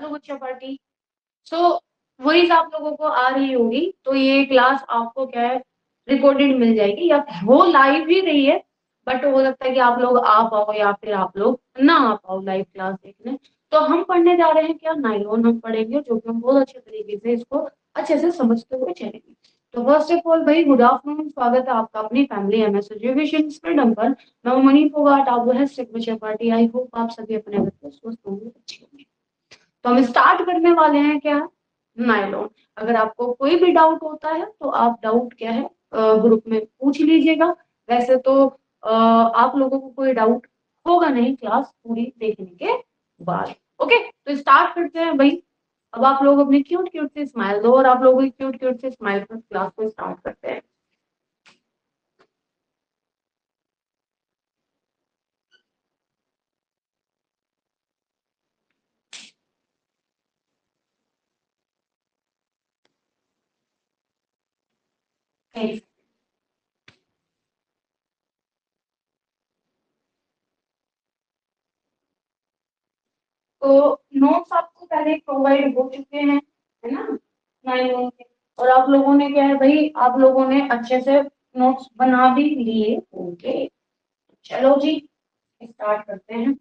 बच्चा पार्टी। सो वही आप लोगों को आ रही होगी, तो ये क्लास आपको क्या है रिकॉर्डेड मिल जाएगी, या वो लाइव ही रही है, बट हो सकता है कि आप लोग आ पाओ या फिर आप लोग ना आ पाओ लाइव क्लास देखने। तो हम पढ़ने जा रहे हैं क्या, नायलॉन हम पढ़ेंगे, जो कि हम बहुत अच्छे तरीके से इसको अच्छे से समझते हुए चलेंगे। तो फर्स्ट ऑफ ऑल भाई गुड आफ्टरनून, स्वागत है आपका अपनी फैमिली एमएस एजुकेशन स्टूडेंट पर। मैं मनी फोगाट, आप वो है बच्चा पार्टी। आई होप आप सभी अपने बच्चे स्वस्थ होंगे, अच्छे होंगे। तो हम स्टार्ट करने वाले हैं क्या, नायलॉन। अगर आपको कोई भी डाउट होता है तो आप डाउट क्या है ग्रुप में पूछ लीजिएगा। वैसे तो आप लोगों को कोई डाउट होगा नहीं क्लास पूरी देखने के बाद। ओके, तो स्टार्ट करते हैं भाई। अब आप लोग अपनी क्यूट क्यूट से स्माइल दो, और आप लोगों की क्यूट क्यूट से स्माइल पर क्लास को स्टार्ट करते हैं। तो नोट्स आपको पहले प्रोवाइड हो चुके हैं, है ना, 9 के। और आप लोगों ने क्या है भाई, आप लोगों ने अच्छे से नोट्स बना भी लिए होंगे। चलो जी, स्टार्ट करते हैं।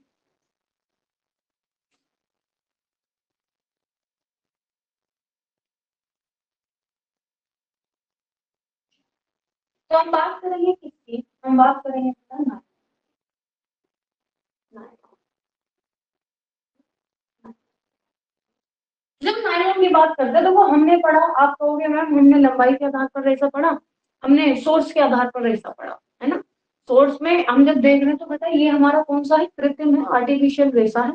तो हम बात करेंगे किसकी, हम बात करेंगे ना, जब नायलॉन की बात करते हैं तो वो हमने पढ़ा, आप कहोगे मैम हमने लंबाई के आधार पर रेशा पढ़ा, हमने सोर्स के आधार पर रेशा पढ़ा, है ना। सोर्स में हम जब देख रहे हैं तो पता है ये हमारा कौन सा है, कृत्रिम है, आर्टिफिशियल रेशा है,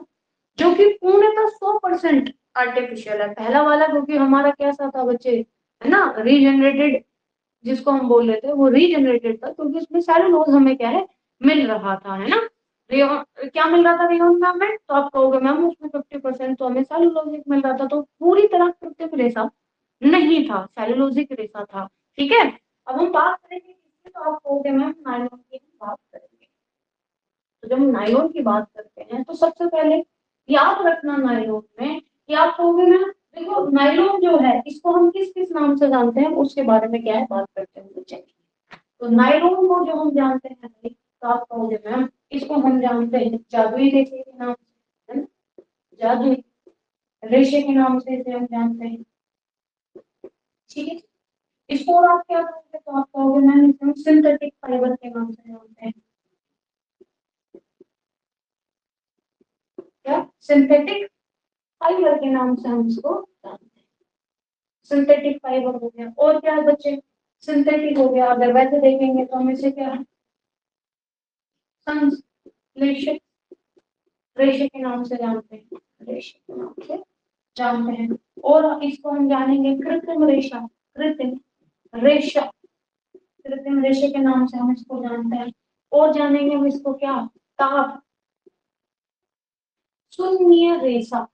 जो कि पूर्णतः 100% आर्टिफिशियल है। पहला वाला क्योंकि हमारा कैसा था बच्चे, है ना, रीजनरेटेड, जिसको हम बोल रहे थे वो रीजनरेटेड था, क्योंकि उसमें सेलुलोज हमें क्या है मिल रहा था, है ना। रेयन, क्या मिल रहा था रेयन में हमें, तो आप कहोगे मैम उसमें 50% तो हमें सेलुलोजिक मिल रहा था, तो पूरी तरह कृत्रिम रेशा नहीं था, सेलुलोजिक रेशा था। ठीक है, अब हम बात करेंगे किसकी, तो आप कहोगे मैम नायलॉन की हम बात करेंगे। तो जब हम नायलॉन की बात करते हैं तो सबसे पहले याद रखना नायलॉन में कि आप कहोगे मैम देखो नायलॉन जो है इसको हम किस किस नाम से जानते हैं, उसके बारे में क्या है बात करते हैं, चलिए। तो नायलॉन को जो हम जानते हैं भाई, तो आप कहोगे मैम इसको हम जानते हैं जादुई रेशे के नाम से, है ना, जादुई रेशे के नाम से इसे हम जानते हैं। ठीक है, इसको और आप क्या कहोगे, तो आप कहोगे मैम इसे हम सिंथेटिक फाइबर के नाम से जानते हैं। क्या, सिंथेटिक फाइबर के नाम से हम इसको जानते हैं। सिंथेटिक फाइबर हो गया, और क्या है बच्चे, सिंथेटिक हो गया, अगर वैसे देखेंगे तो हम इसे क्या, संश्लेषित रेशे के नाम से जानते हैं, रेशे के नाम से जानते हैं। और इसको हम जानेंगे कृत्रिम रेशा, कृत्रिम रेशा, कृत्रिम रेशे के नाम से हम इसको जानते हैं। और जानेंगे हम इसको क्या, ताप शून्य रेशा,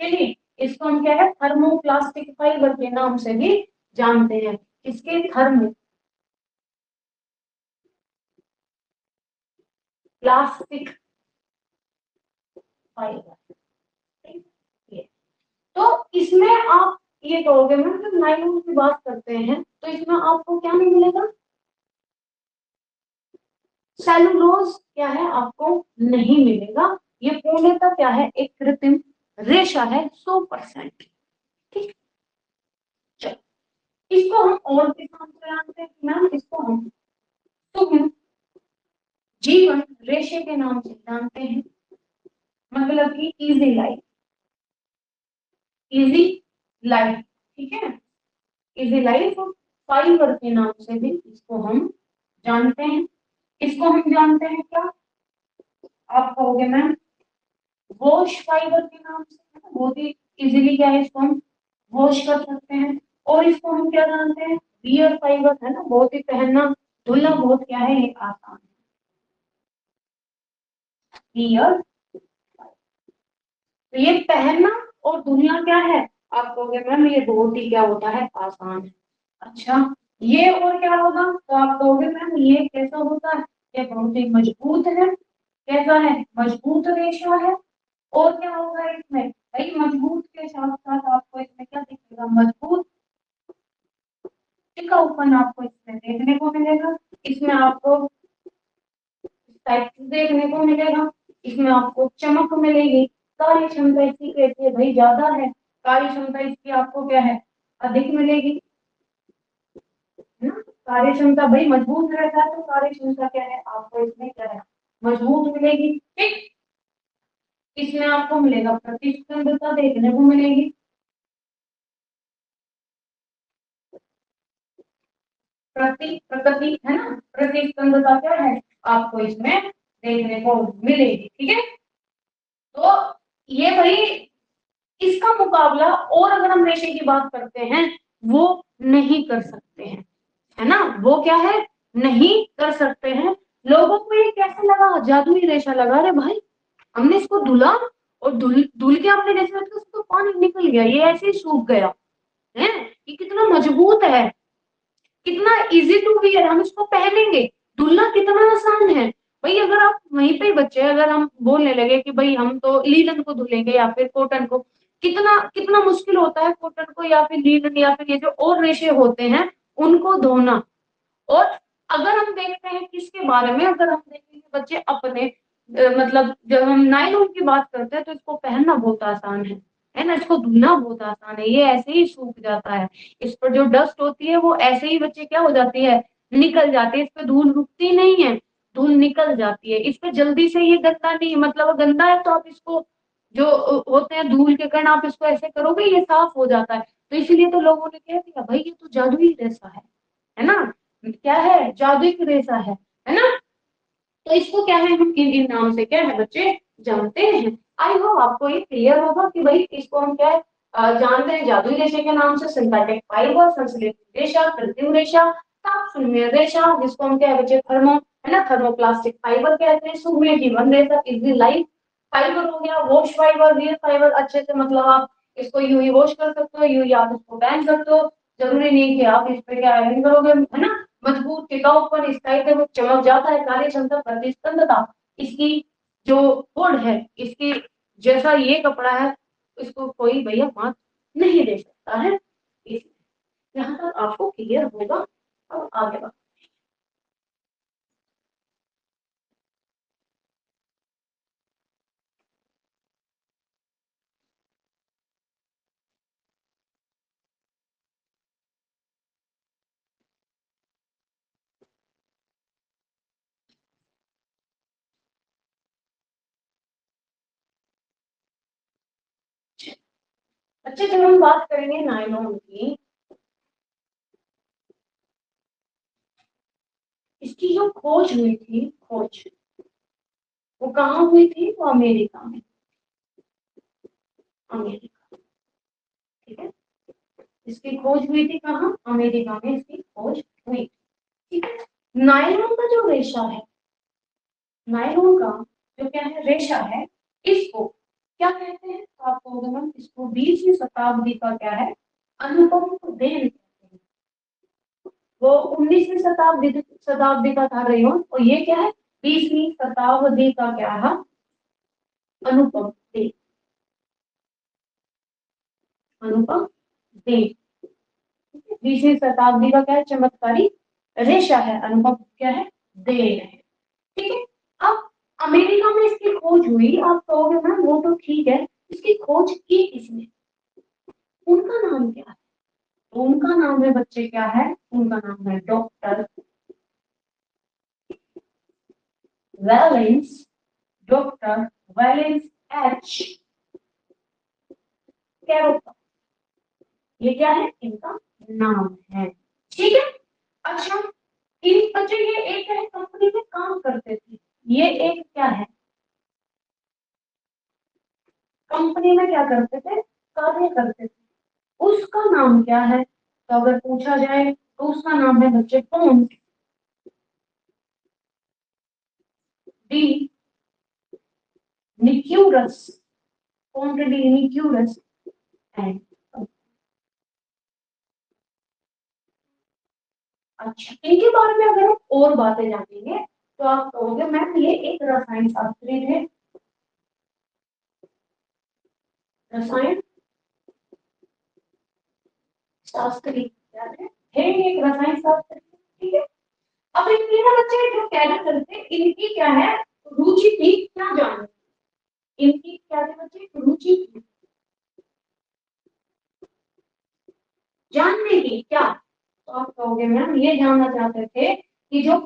ठीक है। इसको हम क्या है थर्मोप्लास्टिक फाइबर के नाम से भी जानते हैं। इसके थर्मो प्लास्टिक फाइबर, तो इसमें आप ये कहोगे मैम जब नायलॉन की बात करते हैं तो इसमें आपको क्या नहीं मिलेगा, सेलुलोज क्या है आपको नहीं मिलेगा। ये पूर्णतः क्या है एक कृत्रिम रेशा है 100%। ठीक, चलो इसको हम और किस नाम से जानते हैं मैम, इसको हम सूक्ष्म जीवन रेशे के नाम से जानते हैं। मतलब कि इजी लाइफ, इजी लाइफ, ठीक है, इजी लाइफ फाइबर के नाम से भी इसको हम जानते हैं। इसको हम जानते हैं क्या, आप कहोगे मैम वॉश फाइबर के नाम से, बहुत ही इजीली क्या है इसको हम वॉश कर सकते हैं। और इसको हम क्या जानते हैं, वियर फाइबर, है ना, बहुत ही पहनना धुलना बहुत क्या है ये आसान है, वियर। तो ये पहनना और धुलना क्या है, आप कहोगे मैम ये बहुत ही क्या होता है आसान है। अच्छा, ये और क्या होगा, तो आप कहोगे मैम ये कैसा होता है, ये बहुत ही मजबूत है, कैसा है मजबूत रेशा है। और क्या होगा इसमें भाई, मजबूत के साथ साथ आपको इसमें क्या दिखेगा, मजबूत टिकाऊपन आपको इसमें देखने को मिलेगा। इसमें आपको टाइट देखने को मिलेगा, इसमें आपको चमक मिलेगी। कार्य क्षमता इसकी कैसी है भाई, ज्यादा है, कार्य क्षमता इसकी आपको क्या है, अधिक मिलेगी, है ना। कार्य क्षमता भाई मजबूत रहता है तो कार्य क्षमता क्या है आपको इसमें क्या है, मजबूत मिलेगी। ठीक, इसमें आपको मिलेगा प्रतिस्पर्धा देखने को मिलेगी, प्रकृति है ना, प्रतिस्पर्धा क्या है आपको इसमें देखने को मिलेगी। ठीक है, तो ये भाई इसका मुकाबला, और अगर हम रेशे की बात करते हैं, वो नहीं कर सकते हैं, है ना, वो क्या है, नहीं कर सकते हैं। लोगों को ये कैसे लगा, जादुई रेशा लगा रे भाई, हमने इसको धुला और धुल धुल के हमने जैसे मतलब उसको पानी निकल गया, ये ऐसे ही सूख गया है, ये कितना मजबूत है, कितना इजी टू वियर, हम इसको पहनेंगे, धुलना कितना आसान है। भाई अगर आप वहीं पे बच्चे, अगर हम बोलने लगे कि भाई हम तो लीलन को धुलेंगे या फिर कॉटन को, कितना कितना मुश्किल होता है कॉटन को या फिर लीलन या फिर ये जो और रेशे होते हैं उनको धोना। और अगर हम देखते हैं किसके बारे में, अगर हम देखेंगे बच्चे अपने मतलब जब हम नायलॉन की बात करते हैं तो इसको पहनना बहुत आसान है ना, इसको धुलना बहुत आसान है, ये ऐसे ही सूख जाता है, इस पर जो डस्ट होती है वो ऐसे ही बच्चे क्या हो जाती है, निकल जाती है, इस पे धूल रुकती नहीं है, धूल निकल जाती है, इस पे जल्दी से ये गंदा नहीं, मतलब गंदा है तो आप इसको जो होते हैं धूल के कण, आप इसको ऐसे करोगे ये साफ हो जाता है। तो इसलिए तो लोगों ने कह दिया भाई ये तो जादुई जैसा है ना, क्या है, जादुई रेशा है ना। तो इसको क्या है, हम इन नाम से क्या है बच्चे जानते हैं। आई होप आपको ये क्लियर होगा कि भाई इसको हम क्या है जानते हैं, जादुई रेशे के नाम से, सिंथेटिक फाइबर, संश्लेषित रेशा, कृत्रिम रेशा, ताप शून्य रेशा, जिसको हम क्या है बच्चे थर्मो, है ना, थर्मोप्लास्टिक फाइबर कहते हैं, सूर्य जीवन रेशा, इजी लाइफ फाइबर हो गया, वॉश फाइबर, रियल फाइबर, अच्छे से मतलब आप इसको यूं ही वॉश कर सकते हो, यूं ही आप इसको पहन सकते हो, जरूरी नहीं कि आप इस पे क्या आयरन करोगे, है ना। मजबूत टिकाऊपन, स्थायी पे वो चमक जाता है, कार्य क्षमता, प्रतिस्पंदता, इसकी जो हुड है, इसकी जैसा ये कपड़ा है, इसको कोई भैया मात नहीं दे सकता है। यहाँ तक आपको क्लियर होगा। अब आगे बढ़ो। अच्छा, जब हम बात करेंगे नायलॉन की, इसकी जो खोज हुई थी, खोज वो कहाँ हुई थी, वो अमेरिका में, अमेरिका। ठीक है, इसकी खोज हुई थी कहाँ, अमेरिका में इसकी खोज हुई। ठीक है, नायलॉन का जो रेशा है, नायलॉन का जो क्या है रेशा है, इसको क्या कहते हैं, तो आप कहोगे मैम इसको 20वीं शताब्दी का क्या है, अनुपम देन कहते हैं। वो 19वीं शताब्दी का था रेयन, और ये क्या है 20वीं शताब्दी का क्या है, अनुपम देन, अनुपम देन। 20वीं शताब्दी का क्या है, चमत्कारी रेशा है, अनुपम क्या है, देन है। ठीक है, अब अमेरिका में इसकी खोज हुई, आप कहोगे मैम वो तो ठीक है, इसकी खोज की किसने, उनका नाम क्या है, तो उनका नाम है बच्चे क्या है, उनका नाम है doctor Valence, doctor Valence H कैरोका, ये क्या है इनका नाम है। ठीक है, अच्छा, इन बच्चे ये एक है कंपनी में काम करते थे, ये एक क्या है कंपनी में क्या करते थे, कार्य करते थे, उसका नाम क्या है, तो अगर पूछा जाए तो उसका नाम है बच्चे कौन, डी निक्यूरस, कौन डी निक्यूरस एंड। अच्छा, इनके बारे में अगर हम और बातें जानेंगे तो आप कहोगे मैम ये एक रसायन शास्त्री थे, रसायन शास्त्री क्या है ये एक रसायन शास्त्री, ठीक है। अब इन तीनों बच्चे जो कहना करते इनकी क्या है रुचि थी क्या जानने, इनकी क्या थी बच्चे रुचि थी जानने की क्या, तो आप कहोगे मैम ये जानना चाहते थे कि जो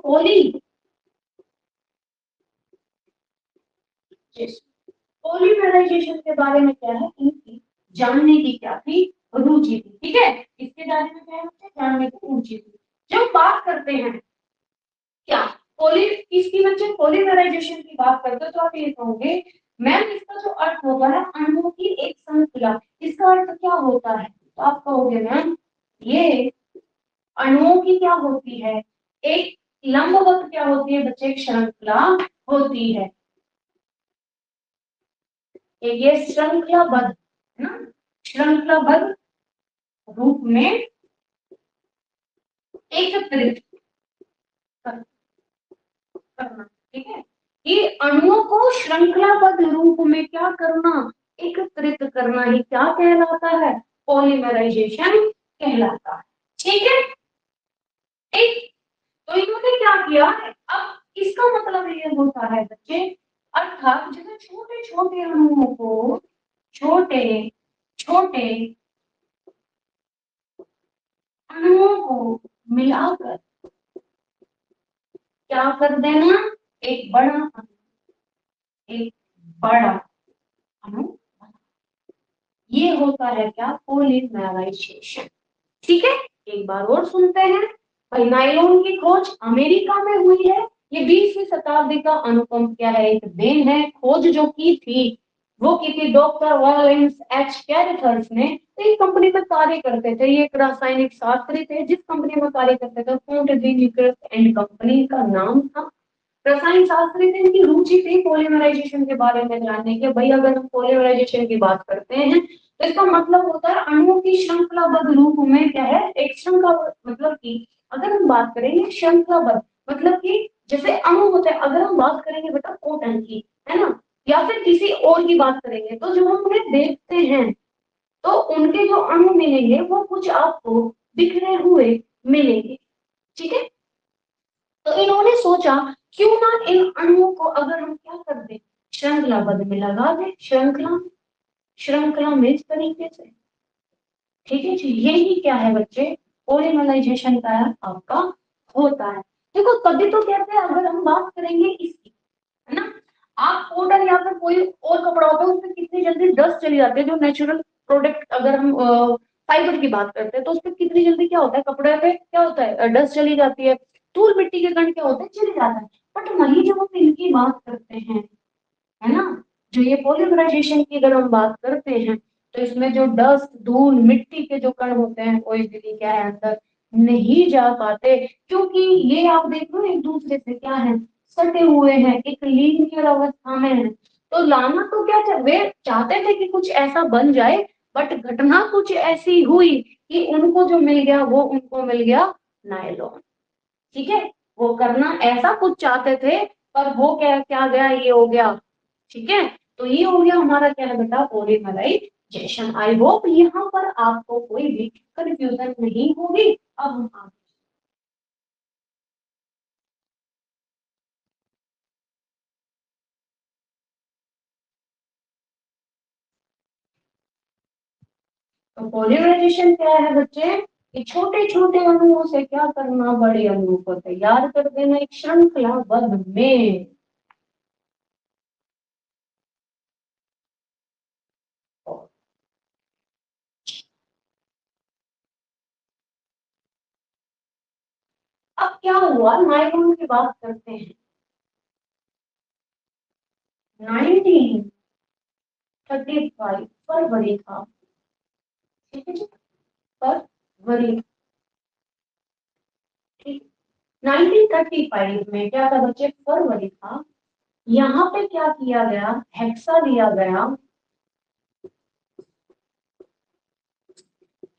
पॉलीमराइजेशन के बारे में क्या है इनकी जानने की क्या थी रुचि थी, ठीक है। इसके बारे में क्या है जानने की रुचि थी। जब बात करते हैं क्या पोली इसकी बच्चे पॉलीमराइजेशन की बात करते हो तो आप ये कहोगे मैम इसका जो अर्थ होता है अणुओं की एक श्रृंखला, इसका अर्थ क्या होता है, तो आप कहोगे मैम ये अणुओं की क्या होती है एक लंबवत क्या होती है बच्चे एक श्रृंखला होती है, एक ये श्रृंखलाबद्ध है ना, श्रृंखलाबद्ध रूप में एकत्रित करना, ठीक है। ये अणुओं को श्रृंखलाबद्ध रूप में क्या करना एकत्रित करना ही क्या कहलाता है पॉलीमराइजेशन कहलाता है, ठीक है। ठीक, तो इन्होंने क्या किया अब इसका मतलब ये होता है बच्चे अर्थात जैसे छोटे छोटे अणुओं को छोटे छोटे अणुओं को मिलाकर क्या कर देना एक बड़ा अणु, एक बड़ा अणु, ये होता है क्या पॉलीमराइजेशन, ठीक है। एक बार और सुनते हैं भाई नायलॉन की खोज अमेरिका में हुई है, ये 20वीं शताब्दी का अनुपम क्या है एक देन है, खोज जो की थी वो की थी डॉक्टर वालेंस एच कैरेथर्स ने, तो एक कंपनी में कार्य करते थे, ये एक रासायनिक शास्त्री थे जिस कंपनी में कार्य करते थे fort D Nicholls and company का नाम था। रसायन शास्त्री थे, इनकी रुचि थी पॉलीमराइजेशन के बारे में जानने की, भाई अगर हम पॉलीमराइजेशन की बात करते हैं तो इसका मतलब होता है अणुओं की श्रृंखलाबद्ध रूप में क्या है एक श्रृंखला, मतलब कि अगर हम बात करेंगे श्रृंखलाबद्ध मतलब कि जैसे अणु होते हैं, अगर हम बात करेंगे बेटा प्रोटॉन की है ना या फिर किसी और की बात करेंगे तो जो हम उन्हें देखते हैं तो उनके जो अणु मिलेंगे वो कुछ आपको बिखरे हुए मिलेंगे, ठीक है। तो इन्होंने सोचा क्यों ना इन अणुओं को अगर हम क्या कर दें श्रृंखलाबद्ध में लगा दें, श्रृंखला श्रृंखला में इस तरीके से, ठीक है जी। यही क्या है बच्चे पॉलीमराइजेशन का आपका होता है। देखो तभी तो कहते हैं अगर हम बात करेंगे इसकी है ना, आप पाउडर या फिर कोई और कपड़ा होता है उसमें कितनी जल्दी डस्ट चली जाती है, जो नेचुरल प्रोडक्ट अगर हम फाइबर की बात करते हैं तो उसमें कितनी जल्दी क्या होता है कपड़े पे क्या होता है डस्ट चली जाती है, धूल मिट्टी के कण क्या होते हैं चले जाता है। बट वही जब हम इनकी बात करते हैं है ना, जो ये पॉलीमराइजेशन की अगर हम बात करते हैं तो इसमें जो डस्ट धूल मिट्टी के जो कण होते हैं वो इजीली क्या है अंदर नहीं जा पाते, क्योंकि ये आप देख लो एक दूसरे से क्या है सटे हुए हैं एक लीनियर अवस्था में है। तो लाना तो क्या वे चाहते थे कि कुछ ऐसा बन जाए, बट घटना कुछ ऐसी हुई कि उनको जो मिल गया वो उनको मिल गया नायलॉन, ठीक है। वो करना ऐसा कुछ चाहते थे पर वो क्या क्या गया ये हो गया, ठीक है। तो ये हो गया हमारा क्या है बेटा पॉलीमराइजेशन। आई होप यहाँ पर आपको कोई भी कंफ्यूजन नहीं होगी। अब हम आगे तो पॉलीमराइजेशन क्या है बच्चे कि छोटे छोटे अणुओं से क्या करना बड़े अणुओं को तैयार कर देना एक श्रृंखलाबद्ध में। अब क्या हुआ नायलॉन की बात करते हैं 1935 फरवरी था, ठीक है जी, फरवरी, ठीक। 1935 में क्या था बच्चे फरवरी था, यहाँ पे क्या किया गया हेक्सा लिया गया,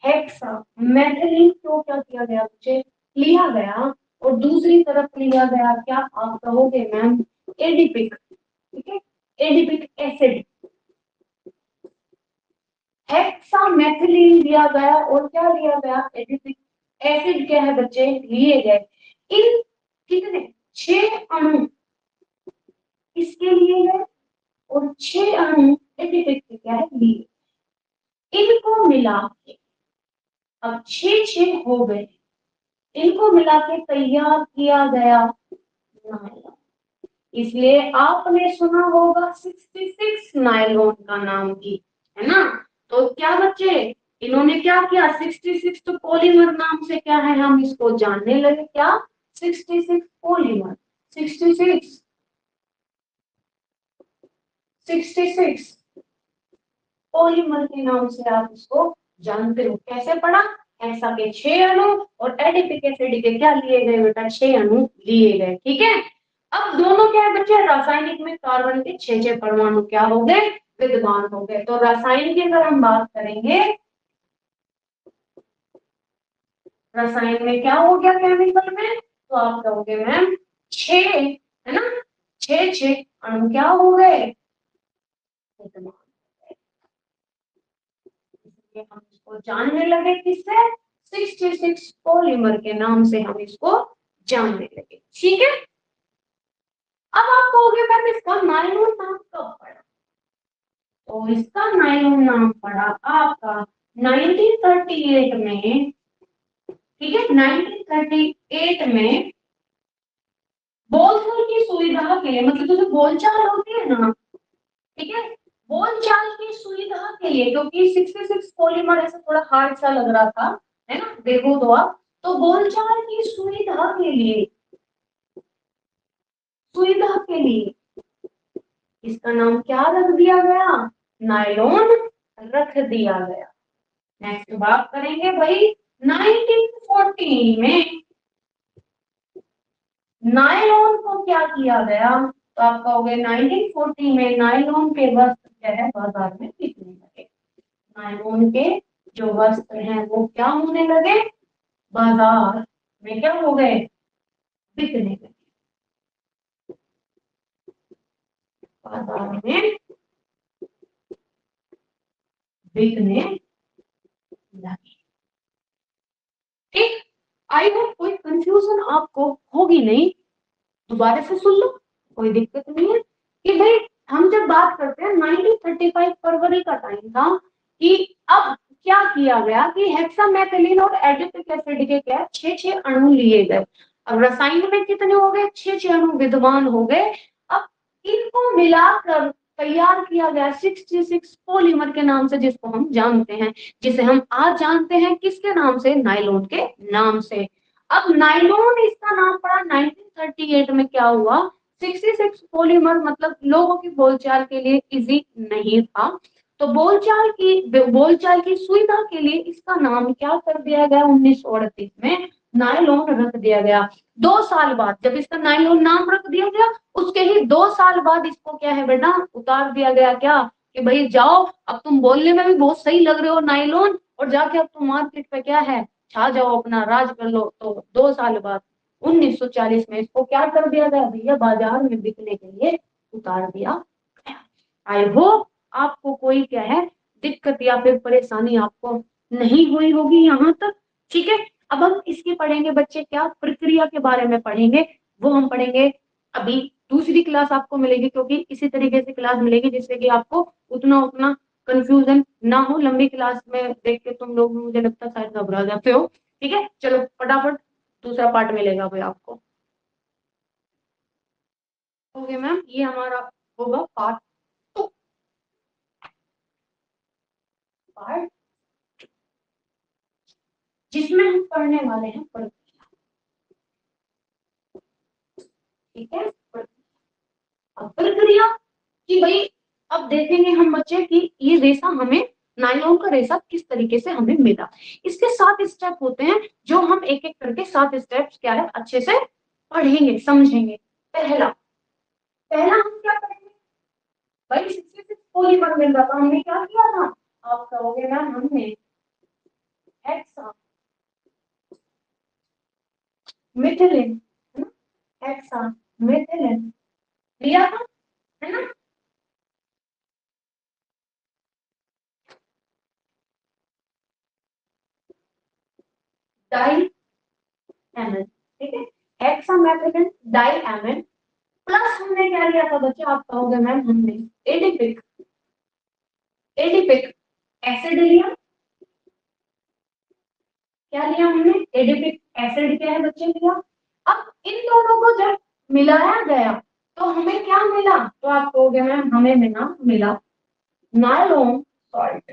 हेक्सा मेथिलीन को क्या किया गया बच्चे लिया गया, और दूसरी तरफ लिया गया क्या आप कहोगे मैम एडिपिक, ठीक है, एडिपिक एसिड, हेक्सामेथिलीन दिया गया और क्या दिया गया, एडिपिक एसिड क्या है बच्चे लिए गए। इन कितने 6 अणु इसके लिए गए और 6 अणु एडिपिक के क्या है लिए, इनको मिला के अब 6 हो गए, इनको मिला के तैयार किया गया नायलॉन। इसलिए आपने सुना होगा 66 नायलॉन का नाम भी, है ना। तो क्या बच्चे इन्होंने क्या किया, 66 तो पॉलीमर नाम से क्या है हम इसको जानने लगे, क्या 66 पॉलीमर, 66 पॉलीमर के नाम से आप इसको जानते हो। कैसे पढ़ा, हेक्सा के 6 अणु और एडिपिक एसिड के क्या लिए गए बेटा, 6 अणु लिए गए, ठीक है। अब दोनों क्या है बच्चे, रासायनिक में कार्बन के 6 परमाणु क्या हो गए, विद्यमान हो गए। तो रासायनिक की अगर हम बात करेंगे, रसायन में क्या हो गया केमिकल में, तो आप कहोगे मैम 6, है ना, 6 अणु क्या हो गए विद्यमान। इसलिए हम इसको जानने लगे किससे, 66 पॉलीमर के नाम से हम इसको जानने लगे, ठीक है। अब आप कहोगे मैम इसका नायलॉन नाम कब पड़ा, तो इसका नायलॉन नाम पड़ा आपका 1938 में, ठीक है। 1938 में बोलचाल की सुविधा के लिए, मतलब जो बोलचाल होती है ना, ठीक है, बोलचाल की सुविधा के लिए, क्योंकि 66 पॉलीमर ऐसा थोड़ा हार्ड सा लग रहा था, है ना, देखो तो आप, तो बोलचाल की सुविधा के लिए, सुविधा के लिए इसका नाम क्या रख दिया गया, नायलॉन रख दिया गया। नेक्स्ट बात करेंगे भाई 1914 में नायलॉन को क्या किया गया, तो आप कहोगे 1940 में नायलॉन के वस्त्र क्या है बाजार में बिकने लगे। नायलॉन के जो वस्त्र हैं वो क्या होने लगे, बाजार में क्या हो गए, बिकने लगे, बाजार में बिकने लगे, ठीक। आई होप कोई कंफ्यूजन आपको होगी नहीं, दोबारा से सुन लो, कोई दिक्कत नहीं है। कि भाई हम जब बात करते हैं 1935 फरवरी का टाइम था कि अब क्या किया गया कि हेक्सामेथिलीन और एडिपिक एसिड के क्या 6 अणु लिए गए। अब रसायन में कितने हो गए, 6 अणु विद्यमान हो गए। अब इनको मिलाकर तैयार किया गया 66 पॉलीमर के नाम से, जिसको हम जानते हैं, जिसे हम आज जानते हैं किसके नाम से, नायलॉन के नाम से। अब नायलॉन इसका नाम पड़ा 1938 में, क्या हुआ 66 पॉलीमर मतलब लोगों की बोलचाल के लिए इजी नहीं था, तो बोलचाल की सुविधा के लिए इसका नाम क्या कर दिया गया 1938 में, नायलॉन रख दिया गया। 2 साल बाद जब इसका नायलॉन नाम रख दिया गया, उसके ही 2 साल बाद इसको क्या है बेटा उतार दिया गया, क्या कि भाई जाओ अब तुम बोलने में भी बहुत सही लग रहे हो नायलॉन, और जाके अब तुम मार्केट पे क्या है छा जाओ, अपना राज कर लो। तो 2 साल बाद 1940 में इसको क्या कर दिया गया भैया, बाजार में बिकने के लिए उतार दिया। आई होप आपको कोई क्या है दिक्कत या फिर परेशानी आपको नहीं हुई होगी यहाँ तक, ठीक है। अब हम इसकी पढ़ेंगे बच्चे क्या, प्रक्रिया के बारे में पढ़ेंगे, वो हम पढ़ेंगे अभी दूसरी क्लास आपको मिलेगी, क्योंकि इसी तरीके से क्लास मिलेगी जिससे कि आपको उतना उतना कंफ्यूजन ना हो। लंबी क्लास में देख के तुम लोग मुझे लगता है शायद घबरा जाते हो, ठीक है। चलो फटाफट दूसरा पार्ट मिलेगा भाई आपको। ओके मैम, ये हमारा होगा पार्ट 2, पार्ट जिसमें हम पढ़ने वाले हैं प्रक्रिया, ठीक है। अब प्रक्रिया कि भाई अब देखेंगे हम बच्चे कि ये रेशा हमें, नायलॉन का रेशा किस तरीके से हमें मिला। इसके 7 स्टेप होते हैं जो हम एक एक करके 7 स्टेप्स क्या है अच्छे से पढ़ेंगे समझेंगे। पहला पहला हम क्या करेंगे भाई, 66 पॉलीमर मिल रहा था, हमने क्या किया था, आप कहोगे मैम हमने हेक्सा मिथिलिन, है ना, हेक्सा मिथिलिन लिया था, है ना। डाई एमएन, ठीक है, हेक्सामेथेन डाई एमएन प्लस हमने क्या लिया था बच्चे, आप कहोगे मैम हमने एडिपिक एडिपिक एसिड लिया, क्या लिया हमने, एडिपिक एसिड क्या है बच्चे लिया। अब इन दोनों को जब मिलाया गया तो हमें क्या मिला, तो आप कहोगे मैम हमें मिला नायलॉन सॉल्ट,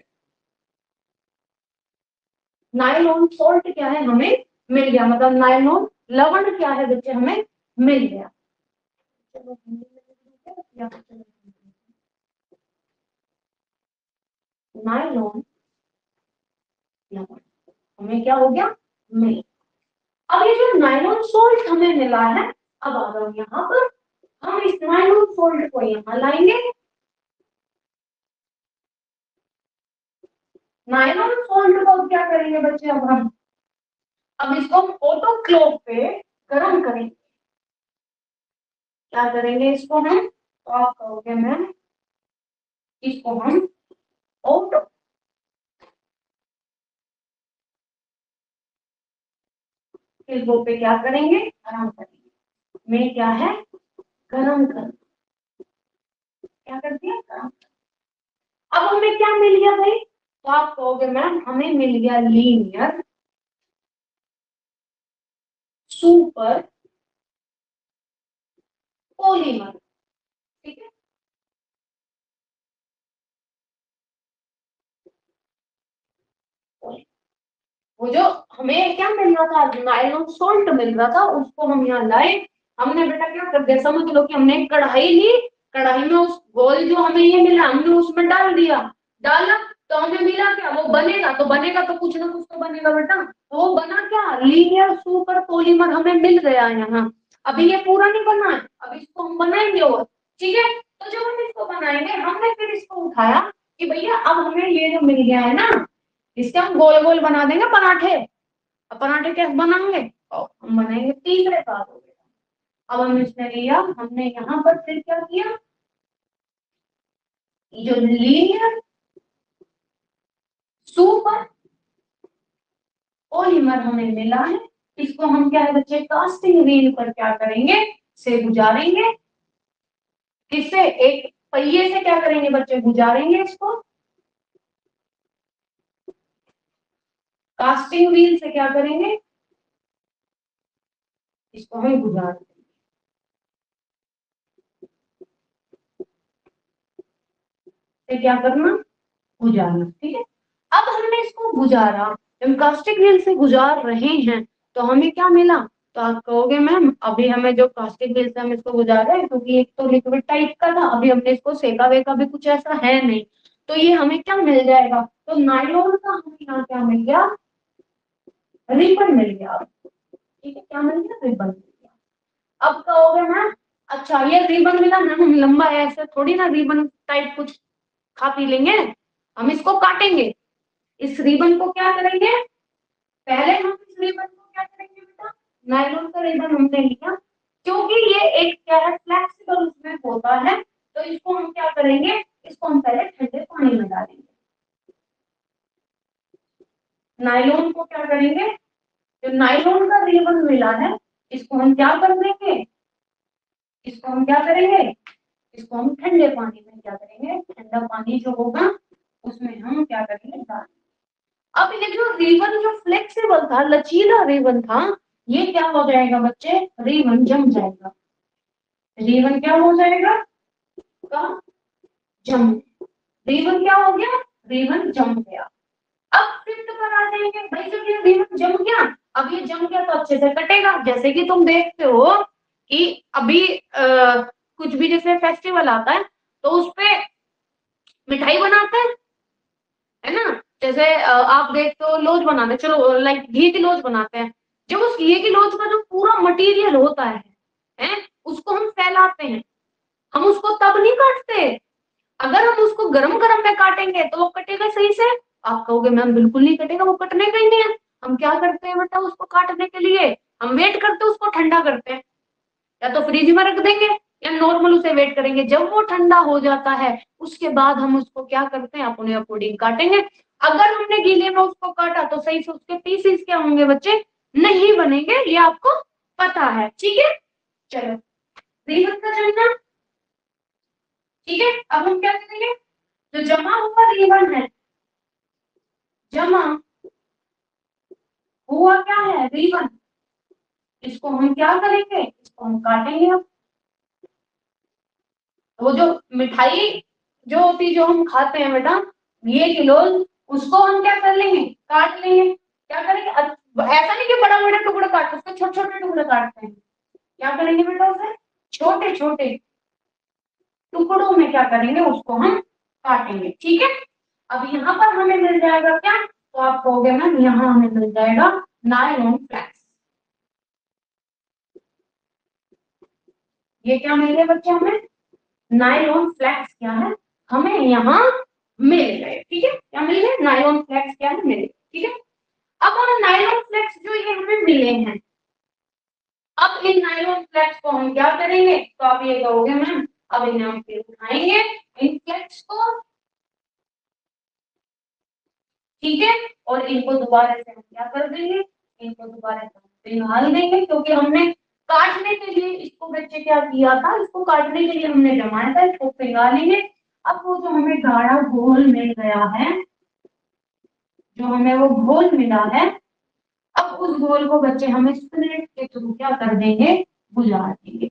नायलॉन सॉल्ट क्या है हमें मिल गया, मतलब नायलॉन लवण क्या है बच्चे हमें मिल गया। चलो नायलॉन लवण हमें क्या हो गया मिल। अब ये जो नायलॉन सॉल्ट हमें मिला है, अब आ जाओ यहाँ पर, हम इस नायलॉन सॉल्ट को यहाँ लाएंगे, नायलॉन सॉल्ट को अब क्या करेंगे बच्चे, अब इसको हम ऑटोक्लेव पे गर्म करेंगे, क्या करेंगे इसको हम, तो आप कहोगे मैम इसको हम ऑटो क्लेव पे क्या करेंगे गर्म करेंगे, में क्या है गर्म कर, क्या कर दिया गर्म। अब हमें क्या मिल गया भाई, तो आप कहोगे मैम हमें मिल गया लीनियर सुपर पॉलीमर, ठीक है, वो जो हमें क्या मिल रहा था नायलॉन सॉल्ट मिल रहा था उसको हम यहाँ लाए, हमने बेटा क्या कर दिया, समझ लो कि हमने एक कढ़ाई ली, कढ़ाई में उस गोल जो हमें ये मिला हमने उसमें डाल दिया, डाला तो हमें मिला क्या, वो बनेगा तो कुछ ना कुछ तो बनेगा बेटा, तो वो बना क्या लीनियर सुपर पॉलीमर हमें मिल गया यहाँ। अभी ये पूरा नहीं बना है, अब इसको हम बनाएंगे और, ठीक है, तो जब हम इसको बनाएंगे हमने फिर इसको उठाया कि भैया अब हमें ये जो मिल गया है ना, इसके हम गोल गोल बना देंगे पराठे, अब पराठे कैसे बनाएंगे, और हम बनाएंगे तीसरे साल हो गए। अब हम इसने लिया, हमने यहाँ पर फिर क्या किया, जो लीनियर सुपर पॉलीमर हमें मिला है, इसको हम क्या है बच्चे कास्टिंग व्हील पर क्या करेंगे से गुजारेंगे, किससे एक पहिए से क्या करेंगे बच्चे गुजारेंगे इसको, कास्टिंग व्हील से क्या करेंगे इसको हम गुजार देंगे, क्या करना गुजारना, ठीक है। अब हमने इसको गुजारा, हम कास्टिक व्हील से गुजार रहे हैं तो हमें क्या मिला, तो आप कहोगे मैम अभी हमें जो कास्टिक व्हील से हम इसको गुजार रहे हैं क्योंकि एक तो लिक्विड टाइप का था, अभी हमने इसको सेका वेका भी कुछ ऐसा है नहीं, तो ये हमें क्या मिल जाएगा, तो नायलॉन का हमें यहाँ क्या मिल गया रिबन मिल गया, ठीक है, क्या मिल गया रिबन मिल गया। अब कहोगे मैम अच्छा ये रिबन मिला मैम लंबा है, ऐसे थोड़ी ना रिबन टाइप कुछ खा पी लेंगे, हम इसको काटेंगे, इस रिबन को क्या करेंगे, पहले हम इस रिबन को क्या करेंगे बेटा, नायलॉन का रिबन हमने लिया, क्योंकि ये एक क्या है फ्लेक्सिबल उसमें होता है, तो इसको हम क्या करेंगे, इसको हम पहले ठंडे पानी में डालेंगे, नायलॉन को क्या करेंगे, जो नायलॉन का रिबन मिला है इसको हम क्या कर देंगे, इसको हम क्या करेंगे, इसको हम ठंडे पानी में क्या करेंगे, ठंडा पानी जो होगा उसमें हम क्या करेंगे डालेंगे। अब ये जो रिबन जो फ्लेक्सिबल था लचीला रिबन था, ये क्या हो जाएगा बच्चे, रिबन जम जाएगा, रिबन क्या हो जाएगा का जम, रिबन क्या हो गया रिबन जम गया। अब फिफ्थ पर आ जाएंगे, भाई जब ये रिबन जम गया, अब ये जम गया तो अच्छे से कटेगा, जैसे कि तुम देखते हो कि अभी कुछ भी जैसे फेस्टिवल आता है तो उस पे मिठाई बनाते हैं, है ना, जैसे आप देखते हो लोज बनाते हैं, चलो लाइक घी की लोज बनाते हैं, जब उस घी की लोज का जो पूरा मटेरियल होता है उसको हम फैलाते हैं, हम उसको तब नहीं काटते, अगर हम उसको गरम गरम में काटेंगे तो वो कटेगा सही से, आप कहोगे मैम बिल्कुल नहीं कटेगा, वो कटने का ही नहीं है, हम क्या करते हैं बेटा उसको काटने के लिए, हम वेट करते हैं उसको ठंडा करते हैं, या तो फ्रिज में रख देंगे या नॉर्मल उसे वेट करेंगे, जब वो ठंडा हो जाता है उसके बाद हम उसको क्या करते हैं अपने अकॉर्डिंग काटेंगे, अगर हमने गीले में उसको काटा तो सही से उसके पीसेस क्या होंगे बच्चे, नहीं बनेंगे, ये आपको पता है, ठीक है। चलो रीवन का चलना, ठीक है। अब हम क्या करेंगे, जो जमा हुआ रीवन है, जमा हुआ क्या है रीवन, इसको हम क्या करेंगे, इसको हम काटेंगे। अब वो जो मिठाई जो होती, जो हम खाते हैं बेटा, ये किलो, उसको हम क्या कर लेंगे, काट लेंगे। क्या करेंगे, ऐसा नहीं कि बड़ा बड़ा टुकड़ा काट, उसको छोटे छोटे टुकड़े काटते हैं। क्या करेंगे बेटा, उसे छोटे छोटे टुकड़ों में क्या करेंगे, उसको हम काटेंगे, ठीक है। अब यहाँ पर हमें मिल जाएगा क्या, तो आप कहोगे मैम यहाँ हमें मिल जाएगा नायलॉन फ्लेक्स। ये क्या मिल गया बच्चे हमें, नायलॉन फ्लेक्स क्या है, हमें यहाँ मिल गए, ठीक है। क्या मिल गए, नायलॉन फ्लेक्स क्या है, मिल गए, ठीक है। अब हम नायलॉन फ्लेक्स जो ये हमें मिले हैं, अब इन नायलॉन फ्लेक्स को हम क्या करेंगे, तो आप ये कहोगे मैम अब इन्हें हम फिर उठाएंगे इन फ्लेक्स को, ठीक है। और इनको दोबारा से हम क्या कर देंगे, इनको दोबारा से निकाल देंगे, क्योंकि हमने काटने के लिए इसको बच्चे क्या किया था, इसको काटने के लिए हमने जमाया था, इसको पिघला लेंगे। अब वो जो हमें गाढ़ा घोल मिल गया है, जो हमें वो घोल मिला है, अब उस घोल को बच्चे हमें स्पिरिट के थ्रू क्या कर देंगे, गुजार देंगे।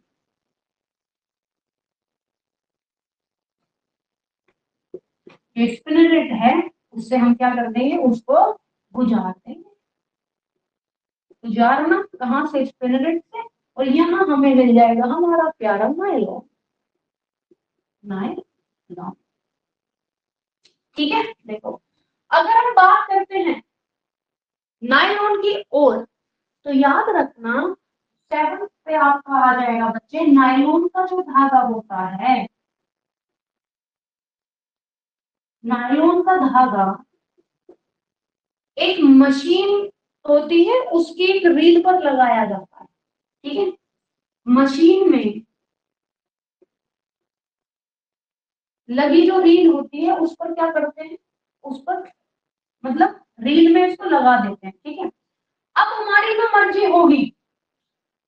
जो स्पिरिट है उससे हम क्या कर देंगे, उसको गुजार देंगे। गुजारना कहाँ से, स्पिरिट से, और यहाँ हमें मिल जाएगा हमारा प्यारा नायलॉन, नायलॉन, ठीक है। देखो अगर हम बात करते हैं नायलॉन की ओर, तो याद रखना 7 पे आपका आ जाएगा बच्चे, नायलॉन का जो धागा होता है, नायलॉन का धागा एक मशीन होती है, उसकी एक रील पर लगाया जाता है, ठीक है। मशीन में लगी जो रील होती है उस पर क्या करते हैं, उस पर मतलब रील में इसको लगा देते हैं, ठीक है। अब हमारी जो मर्जी होगी,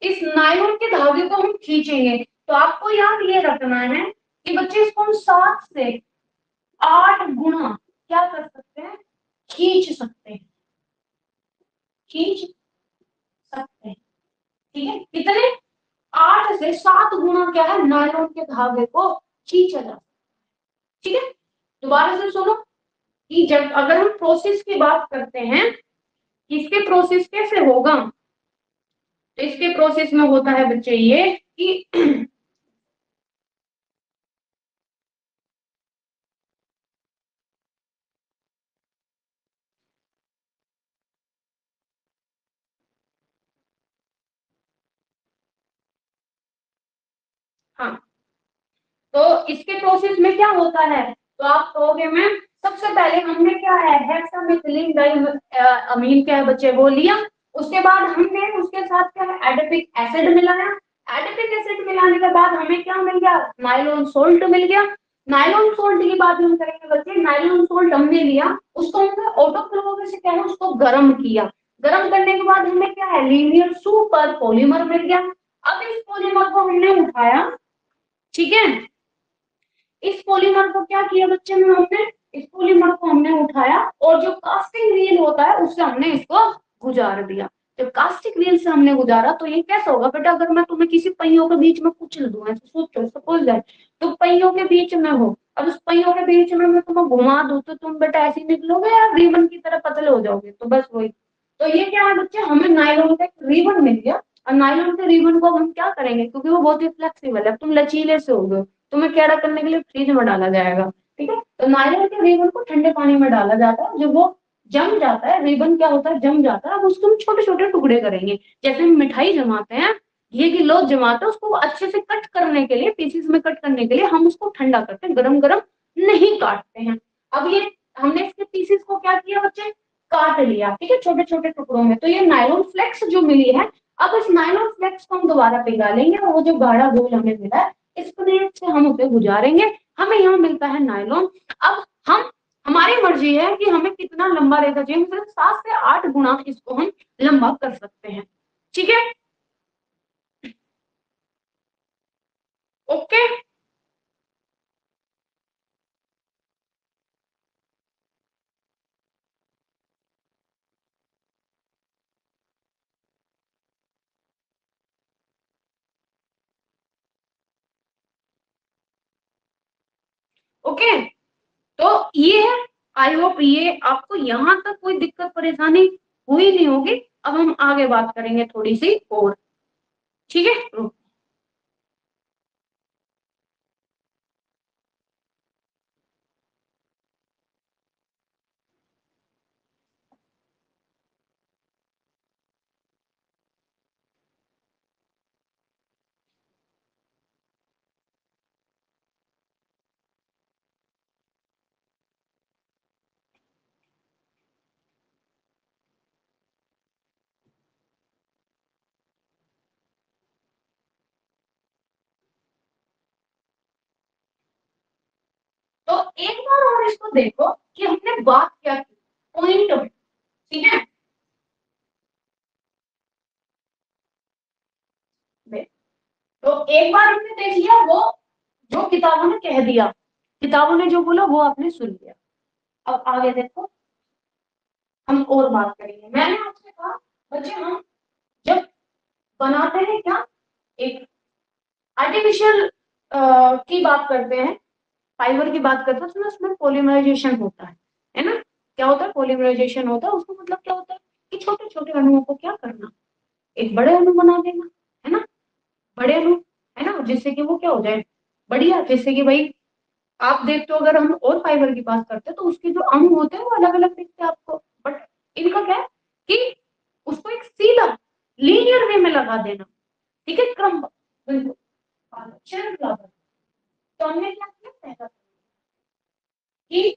इस नायलॉन के धागे को हम खींचेंगे, तो आपको याद ये रखना है कि बच्चे इसको हम 7 से 8 गुना क्या कर सकते हैं, खींच सकते हैं, खींच सकते हैं, ठीक है। कितने, 8 से 7 गुना क्या है, नायलॉन के धागे को खींचा जा, ठीक है। दोबारा से सुनो कि जब अगर हम प्रोसेस की बात करते हैं, इसके प्रोसेस कैसे होगा, तो इसके प्रोसेस में होता है बच्चे ये कि हाँ, तो इसके प्रोसेस में क्या होता है, तो आप कहोगे मैम सबसे पहले हमने क्या है, हेक्सामेथिलीन डाइअमीन क्या है बच्चे वो लिया, उसके बाद हमने उसके साथ क्या है, एडिपिक एसिड मिलाया, एडिपिक एसिड मिलाने के बाद हमें क्या मिल गया, नाइलॉन सोल्ट मिल गया। नाइलॉन सोल्ट की बात हम करेंगे बच्चे, नाइलॉन सोल्ट हमने लिया, उसको हमने ऑटोक्लेव से क्या है, उसको गर्म किया, गर्म करने के बाद हमें क्या है, लीनियर सुपर पॉलीमर मिल गया। अब इस पॉलीमर को हमने उठाया, ठीक है। इस पॉलीमर को क्या किया बच्चे में हमने, इस पॉलीमर को हमने उठाया और जो कास्टिंग व्हील होता है उससे हमने इसको गुजार दिया। जब कास्टिक व्हील से हमने गुजारा तो ये कैसा होगा बेटा, अगर मैं तुम्हें किसी पहियों के बीच में कुचल दूं, ऐसे सोचो सपोज दैट, तो पहियों के बीच में हो, अब उस पहियों के बीच में मैं तुम्हें घुमा दूं तो तुम बेटा ऐसे निकलोगे या रिबन की तरह पतले हो जाओगे, तो बस वही। तो ये क्या है बच्चे, हमें नायलॉन का एक रिबन मिल गया, और नायलॉन के रिबन को हम क्या करेंगे, क्योंकि वो बहुत ही फ्लेक्सिबल है, तुम लचीले से हो गए, तुम्हें कैड़ा करने के लिए फ्रिज में डाला जाएगा, ठीक है। तो नारियल के रिबन को ठंडे पानी में डाला जाता है, जब वो जम जाता है, रिबन क्या होता है, जम जाता है, अब उसको हम छोटे छोटे टुकड़े करेंगे, जैसे हम मिठाई जमाते हैं, घी की लोथ जमाते हैं, उसको अच्छे से कट करने के लिए, पीसेस में कट करने के लिए हम उसको ठंडा करते हैं, गरम गरम नहीं काटते हैं। अब ये हमने इसके पीसेस को क्या किया बच्चे, काट लिया, ठीक है, छोटे छोटे टुकड़ों में, तो ये नायलॉन फ्लेक्स जो मिली है, अब इस नायलॉन फ्लेक्स को हम दोबारा पिघला लेंगे, और वो जो गाढ़ा घोल हमें मिला है इस प्लेट से हम उसे गुजारेंगे, हमें यहाँ मिलता है नायलॉन। अब हम हमारी मर्जी मर्जी है कि हमें कितना लंबा रेखा चाहिए, सिर्फ 7 से 8 गुना इसको हम लंबा कर सकते हैं। ठीक है, ओके। ओके, तो ये है, आई होप ये आपको यहाँ तक कोई दिक्कत परेशानी हुई नहीं होगी। अब हम आगे बात करेंगे थोड़ी सी और, ठीक है। तो एक बार और इसको देखो कि हमने बात क्या की पॉइंट में, ठीक है। तो एक बार हमने देख लिया वो जो किताबों ने कह दिया, किताबों ने जो बोला वो आपने सुन लिया। अब आगे देखो, हम और बात करेंगे। मैंने आपसे कहा बच्चे हम जब बनाते हैं क्या, एक आर्टिफिशियल की बात करते हैं, फाइबर की बात करते हैं, तो उसमें पॉलीमराइजेशन होता है ना। क्या होता है, पॉलीमराइजेशन होता है। उसका मतलब क्या होता है कि छोटे छोटे अणुओं को क्या करना, एक बड़े अणु बना देना, है ना, बड़े अणु, है ना, जिससे कि वो क्या हो जाए, बढ़िया, जिससे कि भाई आप देखते हो अगर हम और फाइबर की बात करते हैं तो उसके जो अणु होते हैं वो अलग अलग दिखते हैं आपको, बट इनका क्या है कि उसको एक सीधा लीनियर वे में लगा देना, ठीक है, क्रम, बिल्कुल। तो हमने क्या किया पहला कि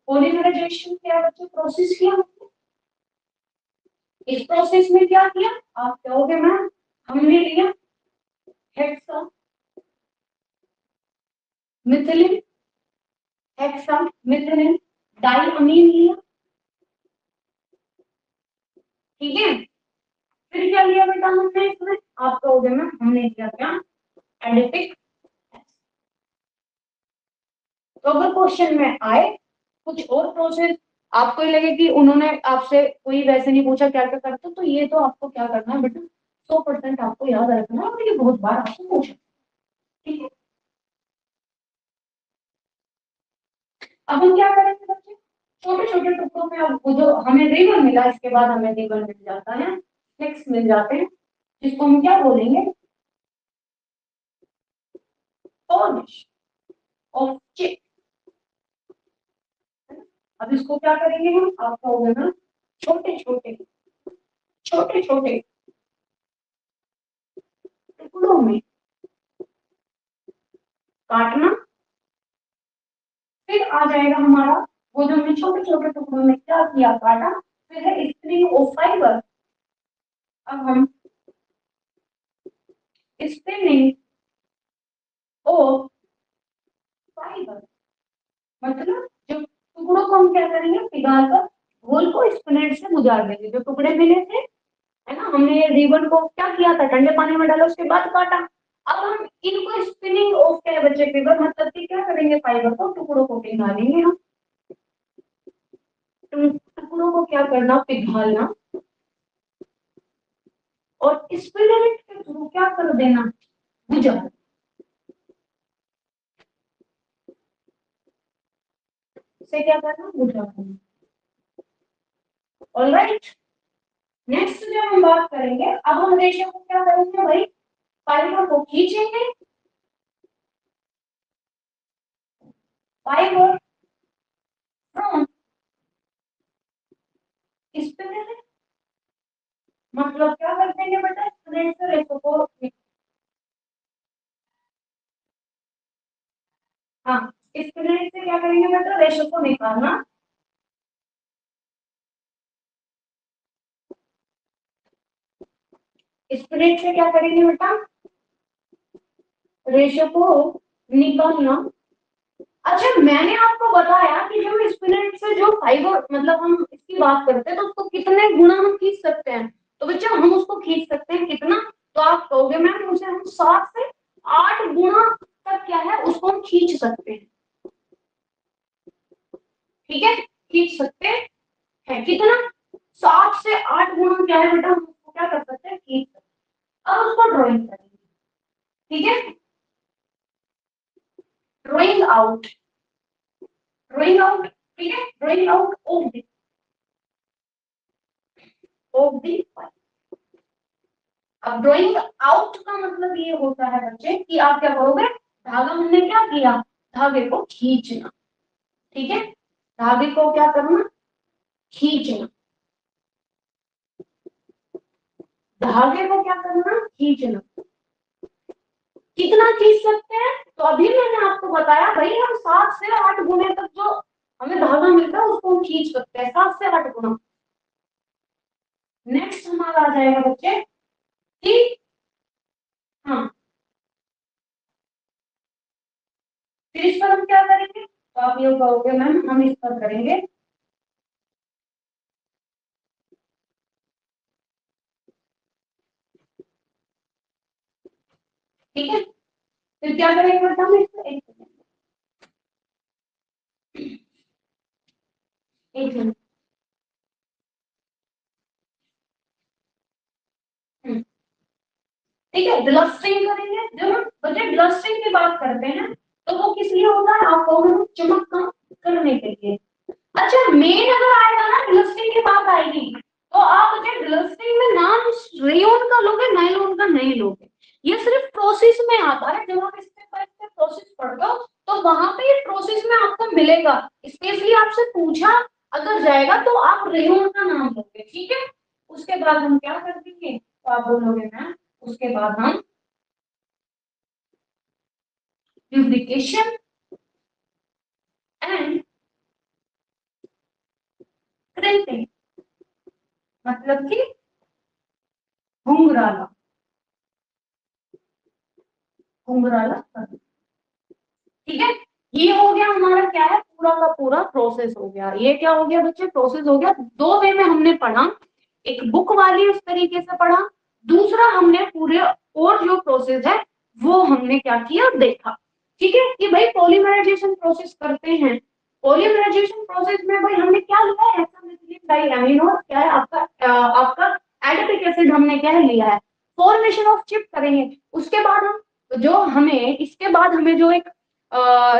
पॉलीमराइजेशन क्या बच्चे प्रोसेस किया हमने। इस प्रोसेस में क्या किया, आप कहोगे मैम हमने लिया हेक्सा मिथिलिन, हेक्सा मिथिलिन डाइअमीन लिया, ठीक है। फिर क्या लिया बेटा हमने इसमें, आप कहोगे मैम हमने लिया क्या, एडिपिक। तो अगर क्वेश्चन में आए कुछ और प्रोसेस, आपको ही लगे कि उन्होंने आपसे कोई वैसे नहीं पूछा क्या क्या करते, तो ये तो आपको क्या करना है बेटा, 100% आपको याद रखना है, और ये बहुत बार आपसे पूछा, ठीक है। अब हम क्या करेंगे बच्चे, छोटे छोटे टुकड़ों में, अब वो जो हमें रिबन मिला, इसके बाद हमें रिबन मिल जाता है, फ्लेक्स मिल जाते हैं, जिसको हम क्या बोलेंगे, पॉलिश ऑफ चिप। अब इसको क्या करेंगे हम, आपका होगा ना छोटे छोटे छोटे छोटे टुकड़ों में काटना, फिर आ जाएगा हमारा वो जो हमने छोटे छोटे टुकड़ों में क्या किया, काटा, फिर है स्प्रिंग ऑफ फाइबर। अब हम स्पिनिंग ऑफ फाइबर, मतलब जो टुकड़ों को हम क्या करेंगे, पिघाल कर घोल को स्पिनेट से गुजार देंगे, जो टुकड़े मिले थे, है ना, हमने ये रिबन को क्या किया था, ठंडे पानी में डाला, उसके बाद काटा। अब हम इनको स्पिनिंग ऑफ क्या है बच्चे, पेपर, मतलब कि क्या करेंगे, फाइबर को टुकड़ों को पिघालेंगे हम, टुकड़ों को क्या करना, पिघालना, और स्पिनेट के थ्रू क्या कर देना, गुजार, से क्या करना, गुजार देना। ऑलराइट, नेक्स्ट जो हम बात करेंगे, अब हम रेशो को क्या करेंगे भाई, फाइबर को खींचेंगे, फाइबर फ्रॉम स्पिनेट, मतलब क्या कर देंगे बेटा, स्पिनेट से रेशो को, हाँ, स्पिनेट से क्या करेंगे बेटा, रेशो को निकालना, स्पिनेट से क्या करेंगे बेटा, रेशो को निकालना। अच्छा, मैंने आपको बताया कि जब स्पिनेट से जो फाइबर मतलब हम इसकी बात करते हैं तो उसको कितने गुना हम खींच सकते हैं। तो बच्चा हम उसको खींच सकते हैं कितना, तो आप कहोगे मैम उसे हम 7 से 8 गुना तक क्या है उसको हम खींच सकते हैं। ठीक है, खींच सकते हैं कितना, 7 से 8 गुना क्या है बेटा, हम उसको क्या कर सकते हैं, खींच सकते हैं। अब उसको ड्राइंग करेंगे। ठीक है, ड्राइंग आउट, ड्राइंग आउट। ठीक है, ड्राइंग आउट ऑफ दी। अब ड्राइंग आउट का मतलब ये होता है बच्चे कि आप क्या करोगे, धागा हमने क्या किया, धागे को खींचना। ठीक है, धागे को क्या करना, खींचना। धागे को क्या करना, खींचना। कितना खींच सकते हैं, तो अभी मैंने आपको बताया भाई हम 7 से 8 गुने तक जो हमें धागा मिलता है उसको हम खींच सकते हैं, 7 से 8 गुना। नेक्स्ट हमारा आ जाएगा बच्चे कि हाँ, फिर इस पर हम क्या करेंगे, तो आप ये कहोगे मैम हम इस पर करेंगे। ठीक है, फिर क्या करेंगे बेटा, हम इस पर एक मिनट। ठीक है, ग्लस्टरिंग करेंगे। जब हम बच्चे ग्लस्टरिंग की बात करते हैं तो वो किस लिए होता है, आप कहोगे चमक कम करने के लिए। अच्छा, मेन अगर आएगा ना ग्लस्टरिंग की बात आएगी तो आप मुझे ग्लस्टरिंग में नाम रेयन का लोगे, नायलॉन का नहीं लोगे। ये सिर्फ प्रोसेस में आता है, जब आप स्टेप बाय स्टेप प्रोसेस पढ़ लो तो वहां पे ये प्रोसेस में आपको मिलेगा। स्पेशली आपसे पूछा अगर जाएगा तो आप रेयन का नाम लोगे। ठीक है, उसके बाद हम क्या कर देंगे, तो आप बोलोगे मैम उसके बाद हम lubrication एंड crimping, मतलब कि घुंघराला, घुंघराला करना। ठीक है, ये हो गया हमारा क्या है, पूरा का पूरा प्रोसेस हो गया। ये क्या हो गया बच्चे, प्रोसेस हो गया। दो वे में हमने पढ़ा, एक बुक वाली उस तरीके से पढ़ा, दूसरा हमने पूरे और जो प्रोसेस है वो हमने क्या किया, देखा। ठीक है, कि भाई पॉलीमराइजेशन प्रोसेस करते हैं। पॉलीमराइजेशन प्रोसेस में भाई हमने क्या लिया है, हेक्सामेथिलीन डाइएमिनो, क्या है आपका आपका एडिपिक एसिड हमने क्या है लिया है। फॉर्मेशन ऑफ चिप करेंगे, उसके बाद हम जो हमें इसके बाद हमें जो एक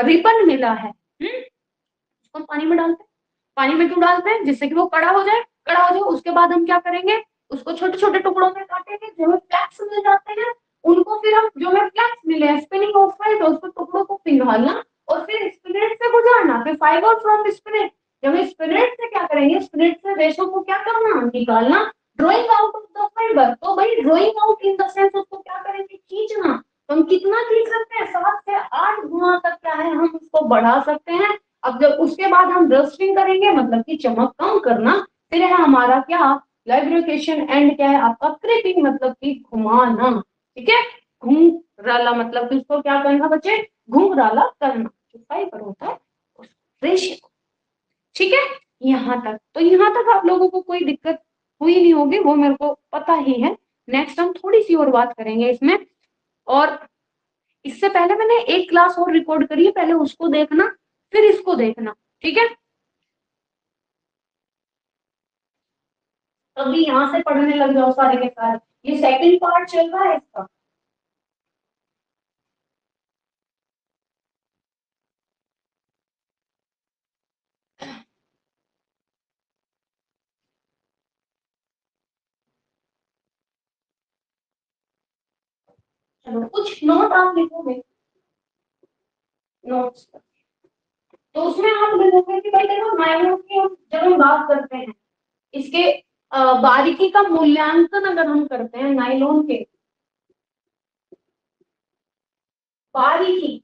रिबन मिला है, उसको हम पानी में डालते हैं। पानी में क्यों डालते हैं, जिससे कि वो कड़ा हो जाए, कड़ा हो जाए उसके बाद हम क्या करेंगे, उसको छोटे छोटे टुकड़ों में काटेंगे। जो हमें फ्लैक्स मिल जाते हैं उनको फिर हम जो हमें फ्लैक्स मिले हैं स्पिनिंग ऑफ तो उसको टुकड़ों को पिघालना और फिर स्पिनेट से गुजारना, फिर फाइबर फ्रॉम स्पिनेट। जब हम स्पिनेट से क्या करेंगे, स्पिनेट से रेशों को क्या करना, निकालना, drawing out of the fibre. तो भाई drawing out in the sense उसको क्या करेंगे, खींचना। तो हम कितना खींच सकते हैं, 7 से 8 गुना तक क्या है हम उसको बढ़ा सकते हैं। अब जब उसके बाद हम रस्टिंग करेंगे मतलब कि चमक कम करना, फिर है हमारा क्या, लाइब्रिकेशन एंड क्या है आपका क्रिपिंग मतलब कि घुमाना। ठीक है, घुंघराला मतलब कि उसको क्या करना बच्चे, घुंघराला करना, जो फाइबर होता है उस रेशे को। ठीक है, यहाँ तक तो यहाँ तक आप लोगों को कोई दिक्कत हुई नहीं होगी, वो मेरे को पता ही है। नेक्स्ट हम थोड़ी सी और बात करेंगे इसमें, और इससे पहले मैंने एक क्लास और रिकॉर्ड करी है, पहले उसको देखना फिर इसको देखना। ठीक है, अभी यहाँ से पढ़ने लग जाओ सारे के सारे, ये सेकंड पार्ट चल रहा है इसका। चलो कुछ नोट आप लिखोगे, नोट्स, तो उसमें आप लिखोगे कि भाई देखो माइनस की हम जब हम बात करते हैं इसके बारीकी का मूल्यांकन अगर हम करते हैं नायलॉन के बारीकी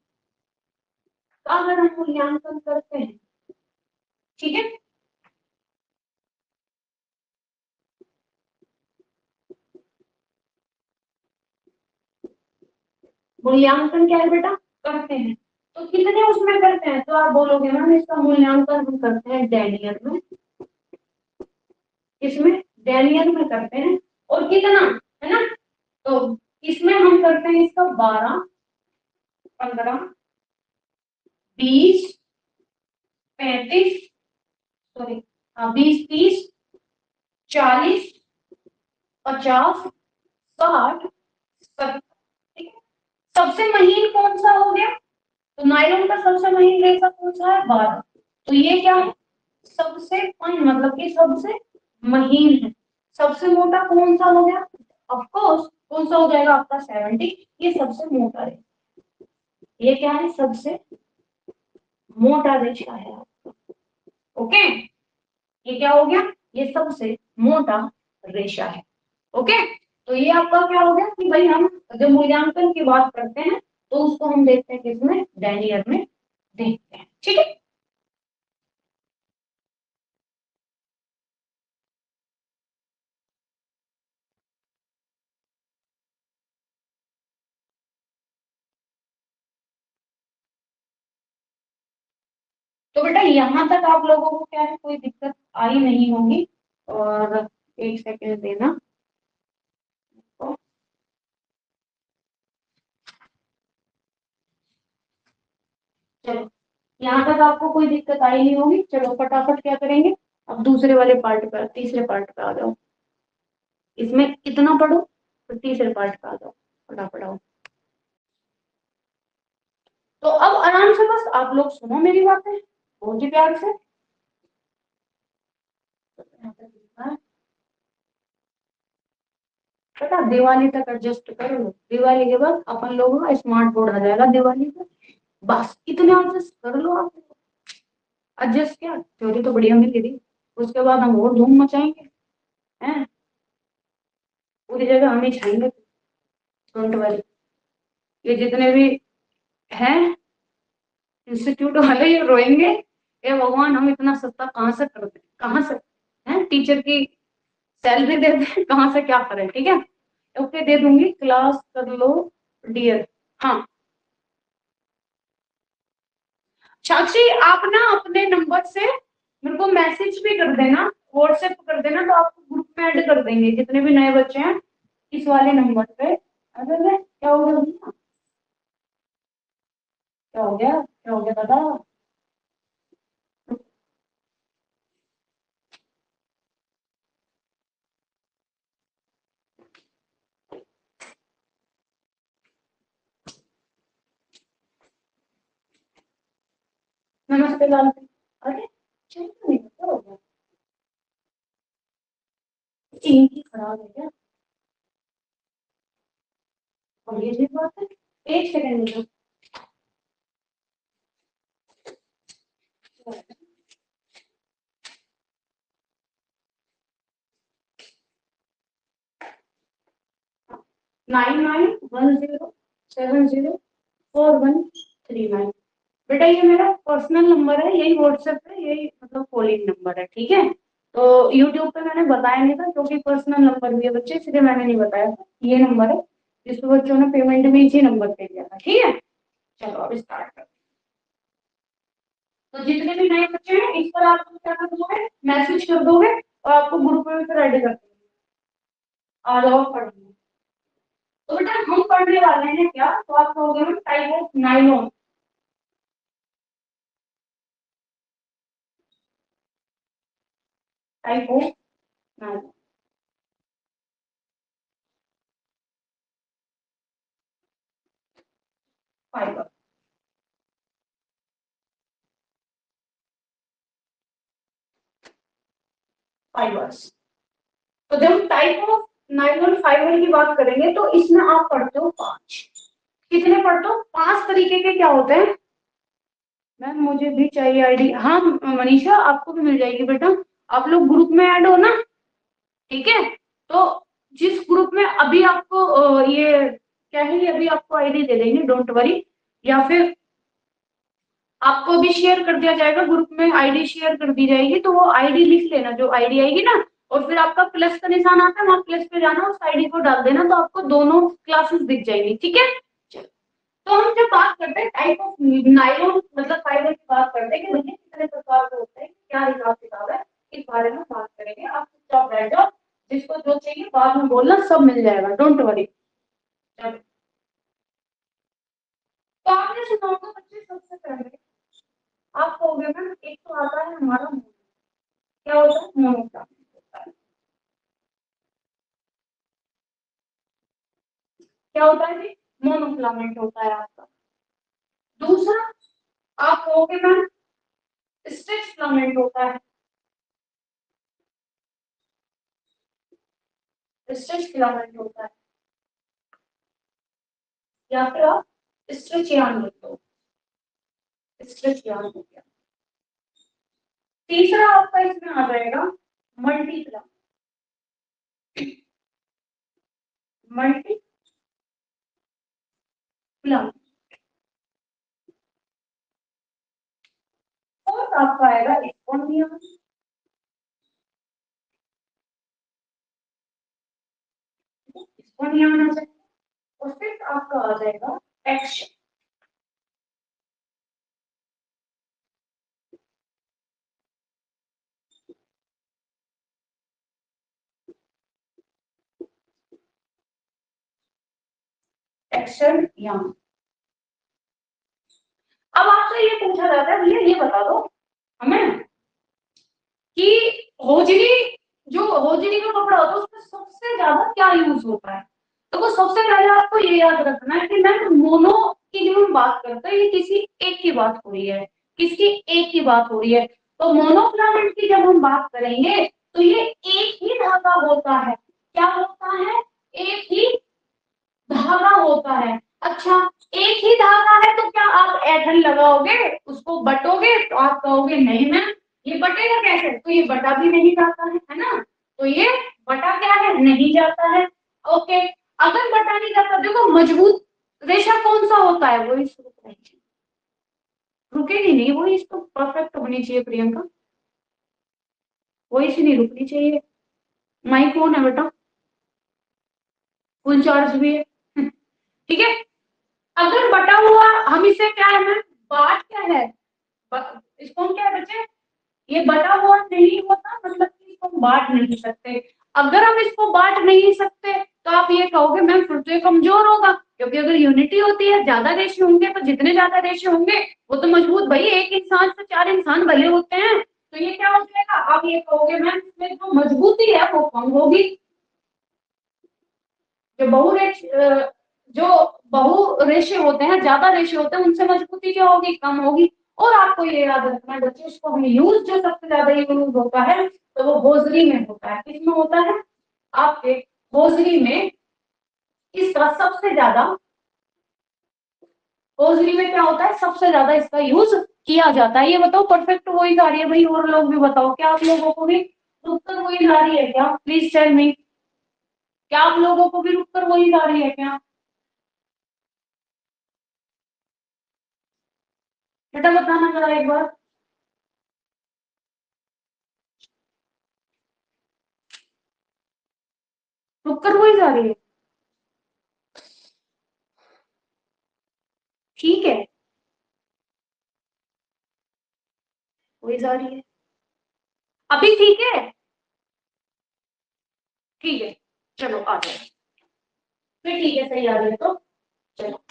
का अगर हम मूल्यांकन करते हैं, ठीक है, मूल्यांकन क्या है बेटा, करते हैं। तो कितने उसमें करते हैं, तो आप बोलोगे मैम इसका मूल्यांकन हम करते हैं डेनियल में, इसमें डेनियल में करते हैं। और कितना, है ना, तो इसमें हम करते हैं इसका 12, 15, 20, 35, सॉरी 20, 30, 40, 50, 60, 70। ठीक है, सबसे महीन कौन सा हो गया, तो नायलॉन का सबसे महीन रेशा कौन सा है, 12। तो ये क्या है, सबसे फाइन मतलब कि सबसे महीन है। सबसे मोटा कौन सा हो गया, ऑफ कोर्स कौन सा हो जाएगा आपका 70, ये सबसे मोटा है। ये क्या है, सबसे मोटा रेशा है। ओके, ये क्या हो गया, ये सबसे मोटा रेशा है। ओके, तो ये आपका क्या हो गया कि भाई हम जब मूल्यांकन की बात करते हैं तो उसको हम देखते हैं किसमें, डेनियर में देखते हैं। ठीक है, तो बेटा यहाँ तक आप लोगों को क्या है, कोई दिक्कत आई नहीं होगी। और एक सेकंड देना। तो चलो, यहाँ तक आपको कोई दिक्कत आई नहीं होगी। चलो फटाफट क्या करेंगे, अब दूसरे वाले पार्ट पर, तीसरे पार्ट पे आ जाओ। इसमें कितना पढ़ो, तो तीसरे पार्ट पे आ जाओ, फटाफट आओ। तो अब आराम से बस आप लोग सुनो मेरी बातें बहुत ही प्यार से। बेटा दिवाली तक एडजस्ट कर लो, दिवाली के बाद अपन लोगों का स्मार्ट बोर्ड आ जाएगा दिवाली पे। बस इतने एडजस्ट कर लो आप। एडजस्ट क्या, थ्योरी तो बढ़िया मिल गई, उसके बाद हम और धूम मचाएंगे, हैं, पूरी जगह हम ही छाएंगे। डोंट वरी, ये जितने भी हैं इंस्टीट्यूट वाले ये रोएंगे, ये भगवान हम इतना सस्ता कहाँ से करते हैं, कहाँ से, हैं टीचर की सैलरी देते हैं, कहाँ से क्या करें। ठीक है, ओके दे दूंगी, क्लास कर लो डियर। हाँ साक्षी, आप ना अपने नंबर से मेरे को मैसेज भी कर देना, व्हाट्सएप कर देना, तो आपको ग्रुप में ऐड कर देंगे जितने भी नए बच्चे हैं इस वाले नंबर पे। अगर क्या हो गया, क्या हो गया, क्या हो गया दादा। नमस्ते लाल, अरे चल नहीं, क्या हो गया, चीन की खराब है क्या, और ये बात है, एक सेकंड में। 9910704139। बेटा ये मेरा पर्सनल नंबर है, यही व्हाट्सएप पे, यही मतलब कॉलिंग नंबर है। ठीक है, तो यूट्यूब पे मैंने बताया नहीं था क्योंकि पर्सनल नंबर भी है बच्चे, इसलिए मैंने नहीं बताया था। ये नंबर है जिसपे बच्चों ने पेमेंट भी इसी नंबर पे किया था। ठीक है, चलो अब स्टार्ट कर। तो जितने भी नए बच्चे हैं इस पर आप क्या कर दोगे, मैसेज कर दोगे और आपको ग्रुप में फिर ऐड कर देंगे, आ जाओ पढ़ने। तो बेटा हम पढ़ने वाले हैं क्या, तो आप कहोगे type of nylon. Type of nylon, fibre, fibres. तो जब हम टाइप ऑफ नाइलॉन फाइबर की बात करेंगे तो इसमें आप पढ़ते हो 5। कितने पढ़ते हो, 5 तरीके के क्या होते हैं। मैम मुझे भी चाहिए आईडी, हाँ मनीषा आपको भी मिल जाएगी बेटा, आप लोग ग्रुप में ऐड हो ना। ठीक है, तो जिस ग्रुप में अभी आपको ये क्या है, ये अभी आपको आईडी दे देंगे, डोंट वरी। या फिर आपको भी शेयर कर दिया जाएगा, ग्रुप में आईडी शेयर कर दी जाएगी, तो वो आईडी लिख लेना, जो आईडी आएगी ना, और फिर आपका प्लस का निशान आता है, वहां प्लस पे जाना, उस आईडी को डाल देना, तो आपको दोनों क्लासेस दिख जाएंगी। ठीक है, चलो तो हम जब बात करते हैं टाइप ऑफ नायलॉन मतलब फाइबर की बात करते हैं कि भैया कितने प्रकार के होते हैं, क्या हिसाब किताब है, इस बारे में बात करेंगे। आप चुपचाप बैठ जाओ, जिसको जो चाहिए बाद में बोलना, सब मिल जाएगा, डोंट वरी। तो आपने सुना होगा बच्चे, सबसे पहले आप कहोगे मैम एक तो आता है हमारा मोनो, क्या होता है मोनोफ्लामेंट होता है, क्या होता है जी, मोनोफ्लामेंट होता है आपका। दूसरा आप कहोगे मैम स्टिच फिलामेंट होता है, स्टिच फिलामेंट होता है, या फिर आप स्ट्रिच यार्न लिख दो, स्ट्रिच यार्न हो गया। तीसरा आपका इसमें आ जाएगा multi filament, multi filament. Fourth आपका आएगा स्पॉन्डियम, स्पॉन्डियम आ जाएगा। और फिर आपका आ जाएगा एक्शन, एक्शन यार्न। अब आपसे ये पूछा जाता है भैया ये बता दो हमें कि होजरी, जो होजरी का कपड़ा होता है उसमें सबसे ज्यादा क्या यूज होता है। तो वो सबसे पहले आपको ये याद रखना है कि मैम मोनो की जो हम बात करते हैं ये किसी एक की बात हो रही है, किसकी, एक की बात हो रही है। तो मोनोफिलामेंट की जब हम बात करेंगे तो ये एक ही धागा होता है, क्या होता है, एक ही धागा होता है। अच्छा, एक ही धागा है तो क्या आप ऐठन लगाओगे, उसको बटोगे, तो आप कहोगे नहीं मैम ये बटेगा कैसे, तो ये बटा भी नहीं जाता है ना। तो ये बटा क्या है, नहीं जाता है। ओके, अगर बटा नहीं जाता, देखो मजबूत रेशा कौन सा होता है, वो इस रुकेगी नहीं, वो इसको परफेक्ट होनी चाहिए प्रियंका, वो इसी नहीं रुकनी चाहिए। माइक ऑन है बेटा, फुल चार्ज भी है। ठीक है, अगर बटा हुआ हम इसे क्या है मैम, बाट क्या है, इसको हम क्या है बच्चे, ये बटा हुआ नहीं होता मतलब कि इसको हम बांट नहीं सकते। अगर हम इसको बांट नहीं सकते तो आप ये कहोगे मैम फिर तो ये कमजोर होगा, क्योंकि अगर यूनिटी होती है, ज्यादा रेशे होंगे, तो जितने ज्यादा रेशे होंगे वो तो मजबूत, भाई एक इंसान से चार इंसान भले होते हैं, तो ये क्या हो जाएगा, आप ये कहोगे मैम इसमें जो मजबूती है वो कम होगी। जो जो बहु रेशे होते हैं, ज्यादा रेशे होते हैं, उनसे मजबूती क्या होगी, कम होगी। और आपको ये याद रखना है बच्चे, इसको हम यूज जो सबसे ज्यादा यूज होता है तो वो होजरी में होता है, किसमें होता है, आपके होजरी में। इसका सबसे ज्यादा, होजरी में क्या होता है, सबसे ज्यादा इसका यूज किया जाता है। ये बताओ परफेक्ट वही जा रही है भाई, और लोग भी बताओ, क्या आप लोगों को भी उत्तर वही जा रही है क्या, प्लीज टेल मी, क्या आप लोगों को भी उत्तर वही जा रही है क्या, बेटा बताना जरा एक बार। उत्तर वही जा रही है, ठीक है, वही जा रही है, अभी ठीक है, ठीक है, चलो आ जाए, फिर ठीक है, सही आ रही है तो चलो।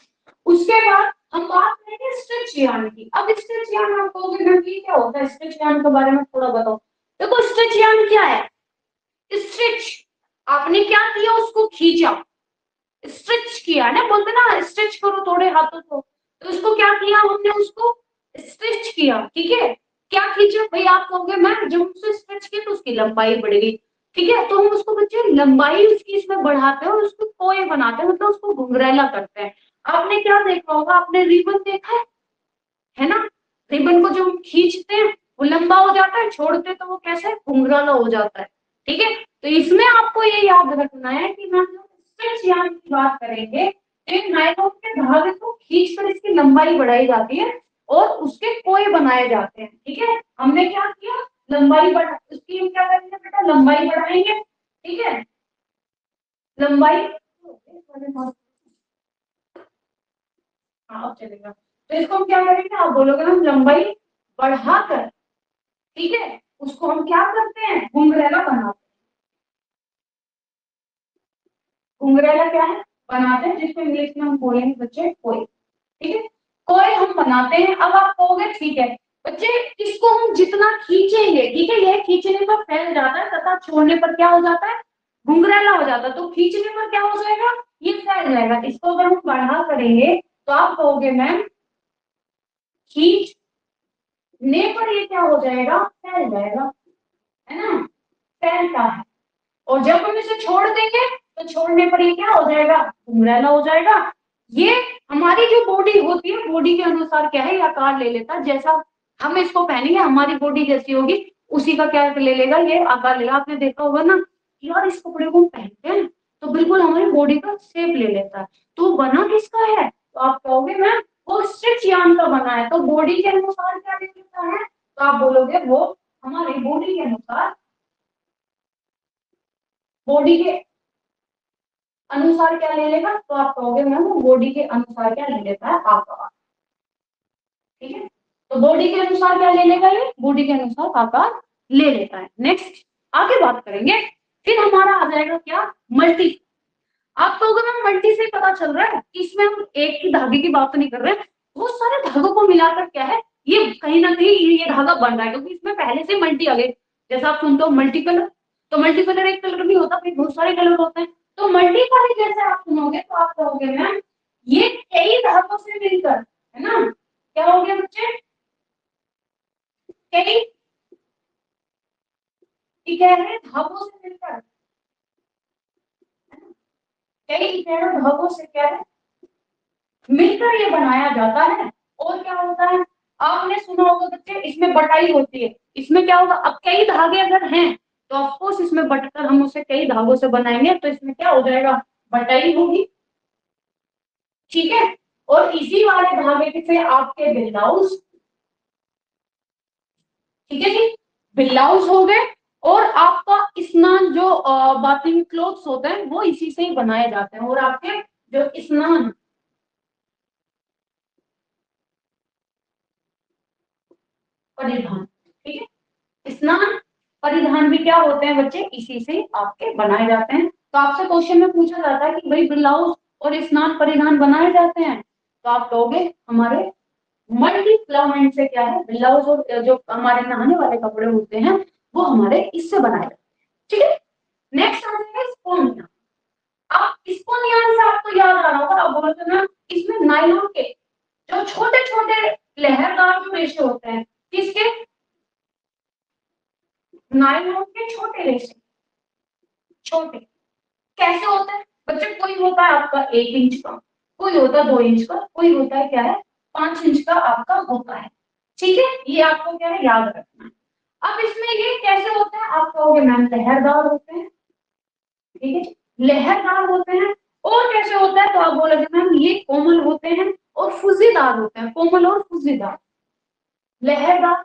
उसके बाद हम बात करेंगे स्टिच यार्न की। अब स्टिच यार्न आप कहोगे मैम ये क्या होता है, स्टिच यार्न के बारे में थोड़ा बताओ। देखो स्टिच यार्न क्या है, स्टिच आपने क्या किया, उसको खींचा, स्टिच किया ना, बोलते ना स्टिच करो थोड़े हाथों को, तो उसको क्या किया हमने, उसको स्टिच किया, ठीक है। क्या खींचा भाई, आप कहोगे मैम जब उससे स्टिच किया तो उसकी लंबाई बढ़ गई, ठीक है, तो हम उसको बच्चे लंबाई उसकी इसमें बढ़ाते हैं और उसको कोए बनाते हैं, मतलब उसको घुंघरैला करते हैं। आपने क्या देखा होगा, आपने रिबन देखा है ना, रिबन को जो हम खींचते हैं वो लंबा हो जाता है, छोड़ते तो वो कैसे घुंघराला हो जाता है, ठीक है। तो इसमें आपको ये याद रखना है कि हम जो स्ट्रिच यार्न की बात करेंगे, इन नायलॉन के धागे को खींचकर इसकी लंबाई बढ़ाई जाती है और उसके कोए बनाए जाते हैं, ठीक है। हमने क्या किया, लंबाई बढ़ा, उसकी हम क्या करेंगे बेटा, लंबाई बढ़ाएंगे, ठीक है, लंबाई, हाँ अब चलेगा। तो इसको हम क्या करेंगे, आप बोलोगे हम लंबाई बढ़ाकर, ठीक है, उसको हम क्या करते हैं, घुंघरैला बनाते हैं। घुंघरैला क्या है, बनाते हैं, जिसको इंग्लिश में हम बोलेंगे बच्चे कोई, ठीक है, कोई हम बनाते हैं। अब आप कहोगे ठीक है बच्चे, इसको हम जितना खींचेंगे, ठीक है, यह खींचने पर फैल जाता है तथा छोड़ने पर क्या हो जाता है, घुंघरैला हो जाता है। तो खींचने पर क्या हो जाएगा, ये फैल जाएगा। इसको अगर हम बढ़ा करेंगे तो आप कहोगे मैम खींचने पर ये क्या हो जाएगा, फैल जाएगा, है ना, फैलता है। और जब हम इसे छोड़ देंगे तो छोड़ने पर ये क्या हो जाएगा, घुंघरैला हो जाएगा। ये हमारी जो बॉडी होती है, बॉडी के अनुसार क्या है, ये आकार ले लेता है। जैसा हम इसको पहनेंगे हमारी बॉडी जैसी होगी, उसी का क्या ले लेगा, ये आकार लेगा। आपने देखा होगा ना कि यार इस कपड़े को हम पहनते हैं तो बिल्कुल हमारी बॉडी का शेप ले लेता है। तो बना किसका है, तो आप कहोगे मैम वो स्ट्रिच यार्न का बना है। तो बॉडी के अनुसार क्या ले लेता है, तो आप बोलोगे वो हमारी बॉडी के अनुसार, बॉडी के अनुसार क्या ले लेगा, तो आप कहोगे मैम वो बॉडी के अनुसार क्या ले लेता है, आकार, ठीक है। तो बॉडी के अनुसार क्या ले लेगा, ये बॉडी के अनुसार आकार ले लेता है। नेक्स्ट आगे बात करेंगे, फिर हमारा आ जाएगा क्या, मल्टी। आप कहोगे मैम मल्टी से पता चल रहा है कि इसमें हम एक ही धागे की बात नहीं कर रहे हैं, बहुत सारे धागों को मिलाकर क्या है, ये कहीं ना कहीं ये धागा बन रहा है, क्योंकि इसमें पहले से मल्टी आ गई। जैसा आप सुनते हो मल्टी कलर, तो मल्टी कलर एक कलर नहीं होता, फिर बहुत सारे कलर होते हैं। तो मल्टी का भी जैसे आप सुनोगे तो आप कहोगे मैम ये कई धागों से मिलकर, है ना, क्या हो गया बच्चे, कई, कह रहे धागों से मिलकर, कई कह रहे धागों से क्या है, मिलकर ये बनाया जाता है। और क्या होता है, आपने सुना होगा बच्चे इसमें बटाई होती है। इसमें क्या होगा, अब कई धागे अगर हैं तो ऑफकोर्स इसमें बटकर हम उसे कई धागों से बनाएंगे, तो इसमें क्या हो जाएगा, बटाई होगी, ठीक है। और इसी वाले धागे से आपके ब्लाउज, ठीक है जी, ब्लाउज हो गए। और आपका स्नान जो बाथिंग क्लोथ्स होते हैं वो इसी से ही बनाए जाते हैं। और आपके जो स्नान परिधान, ठीक है, स्नान परिधान भी क्या होते हैं बच्चे, इसी से आपके बनाए जाते हैं। तो आपसे क्वेश्चन में पूछा जाता है कि भाई ब्लाउज और स्नान परिधान बनाए जाते हैं, तो आप कहोगे हमारे मल्टी फिलामेंट से क्या है, ब्लाउज और जो हमारे नहाने वाले कपड़े होते हैं वो हमारे इससे बनाए जाते हैं, ठीक है। नेक्स्ट आ जाएगा स्पोनिया। अब स्पोनिया से आपको याद आ रहा होगा, आप बोलते हैं ना इसमें नायलॉन के जो छोटे छोटे लहरदार जो रेशे होते हैं, किसके, नायलॉन के छोटे रेशे, छोटे कैसे होता है बच्चे, कोई होता है आपका 1 इंच का, कोई होता है 2 इंच का, कोई होता है क्या है 5 इंच का आपका होता है, ठीक है। ये आपको क्या है याद रखना है। अब इसमें ये कैसे होता है, आप कहोगे मैम लहरदार होते हैं, ठीक है, लहरदार होते हैं। और कैसे होता है, तो आप बोलोगे मैम ये कोमल होते हैं और फुजीदार होते हैं, कोमल और फुजीदार, लहरदार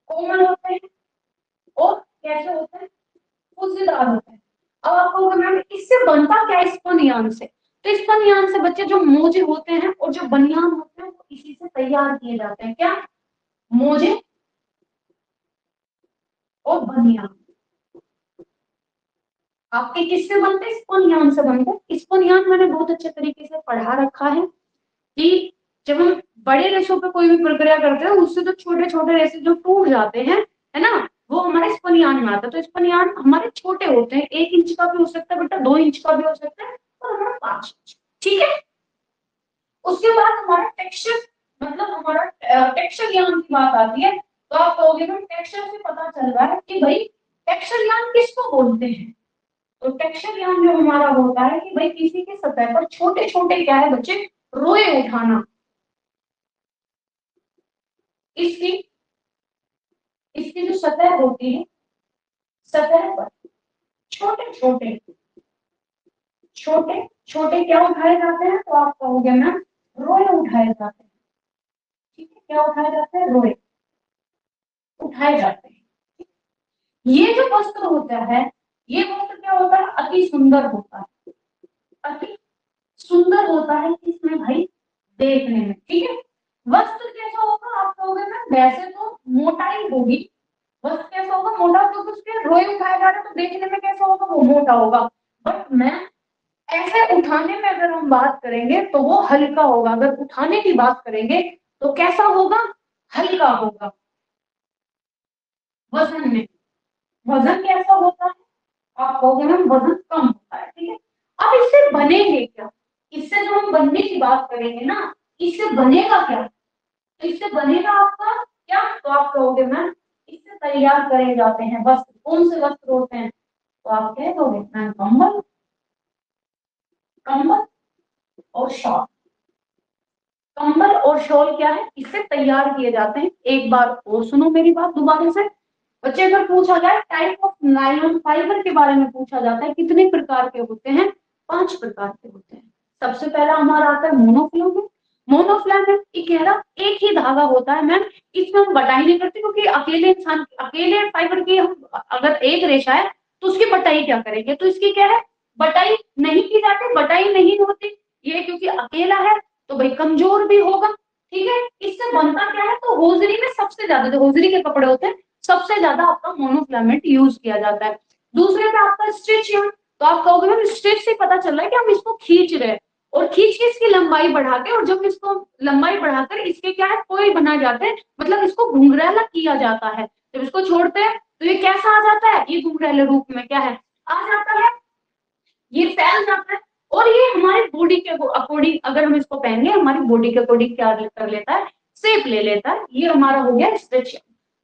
कोमल होते हैं और कैसे होते हैं, फुजीदार होते हैं। अब आपको मैम इससे बनता क्या है, स्पन से। तो स्पन से बच्चे जो मोजे होते हैं और जो बनियान होते हैं वो इसी से तैयार किए जाते हैं, क्या, मोजे और बनियान आपके किससे बनते हैं, स्पन से बनते हैं। स्पन मैंने बहुत अच्छे तरीके से पढ़ा रखा है कि जब हम बड़े रेशों पे कोई भी प्रक्रिया करते हैं उससे तो छोटे छोटे रेशे जो टूट जाते हैं, है ना, वो हमारे स्पनियान में आता है। तो स्पनियान हमारे छोटे होते हैं, 1 इंच का भी हो सकता है बेटा, 2 इंच का भी हो सकता है, और हमारा 5 इंच, ठीक है। उसके बाद हमारा टेक्सचर, मतलब हमारा टेक्सचर ज्ञान की बात आती है। तो आप कहोगे मैम टेक्सचर से पता चल रहा है कि भाई टेक्सचर ज्ञान किसको बोलते हैं। तो टेक्सचर ज्ञान जो हमारा होता है कि भाई किसी के सतह पर छोटे छोटे क्या है बच्चे, रोए उठाना, इसकी इसकी जो सतह होती है, सतह पर छोटे छोटे छोटे छोटे क्या उठाए जाते हैं, तो आप कहोगे मैम रोए उठाए जाते हैं, ठीक है, क्या उठाए जाते हैं, रोए उठाए जाते हैं। ये जो वस्त्र होता है, ये वस्त्र क्या होता है, अति सुंदर होता है, अति सुंदर होता है किसमें भाई, देखने में, ठीक है। वस्त्र कैसा होगा आप कहोगे ना, वैसे तो मोटाई होगी, वस्त्र कैसा होगा, मोटा, क्योंकि उसके रोए उठाए जा रहे हैं, तो देखने में कैसा होगा, वो मोटा होगा। बट मैं ऐसे उठाने में अगर हम बात करेंगे तो वो हल्का होगा, अगर उठाने की बात करेंगे तो कैसा होगा, हल्का होगा। वजन में, वजन कैसा होता है, आप कहोगे ना वजन कम होता है, ठीक है। अब इससे बनेंगे क्या, इससे जो हम बनने की बात करेंगे ना, इससे बनेगा क्या, तो इससे बनेगा आपका क्या, तो आप कहोगे मैम इससे तैयार करे जाते हैं वस्त्र, कौन से वस्त्र होते हैं, तो आप कह दोगे मैम कंबल, कंबल और शॉल। कंबल और शॉल क्या है, इससे तैयार किए जाते हैं। एक बार और सुनो मेरी बात दोबारा से, बच्चे अगर पूछा जाए टाइप ऑफ नायलॉन फाइबर के बारे में पूछा जाता है, कितने प्रकार के होते हैं, 5 प्रकार के होते हैं। सबसे पहला हमारा आता है मोनोफिलामेंट। मोनोफिलामेंट एक कह रहा एक ही धागा होता है मैम, इसमें हम बटाई नहीं करते, क्योंकि अकेले इंसान, अकेले फाइबर की हम अगर एक रेशा है तो उसकी बटाई क्या करेंगे, तो इसकी क्या है, बटाई नहीं की जाती, बटाई नहीं होती, ये क्योंकि अकेला है तो भाई कमजोर भी होगा, ठीक है। इससे बनता क्या है, तो होजरी में सबसे ज्यादा, जो होजरी के कपड़े होते हैं सबसे ज्यादा आपका मोनोफिलामेंट यूज किया जाता है। दूसरे पे आपका स्टिच, तो आप कहोगे मैम स्टिच से पता चल रहा है कि हम इसको खींच रहे हैं, और खींच के इसकी लंबाई बढ़ा के, और जब इसको लंबाई बढ़ाकर इसके क्या है कोई बनाए जाते हैं, मतलब इसको घुंघराला किया जाता है, जब इसको छोड़ते हैं तो ये कैसा आ जाता है, ये घुंघराले रूप में क्या है आ जाता है, ये फैल जाता है। और ये हमारी बॉडी के अकॉर्डिंग, अगर हम इसको पहनेंगे हमारी बॉडी के अकॉर्डिंग क्या कर लेता है, शेप ले लेता है। ये हमारा हो गया स्ट्रेच।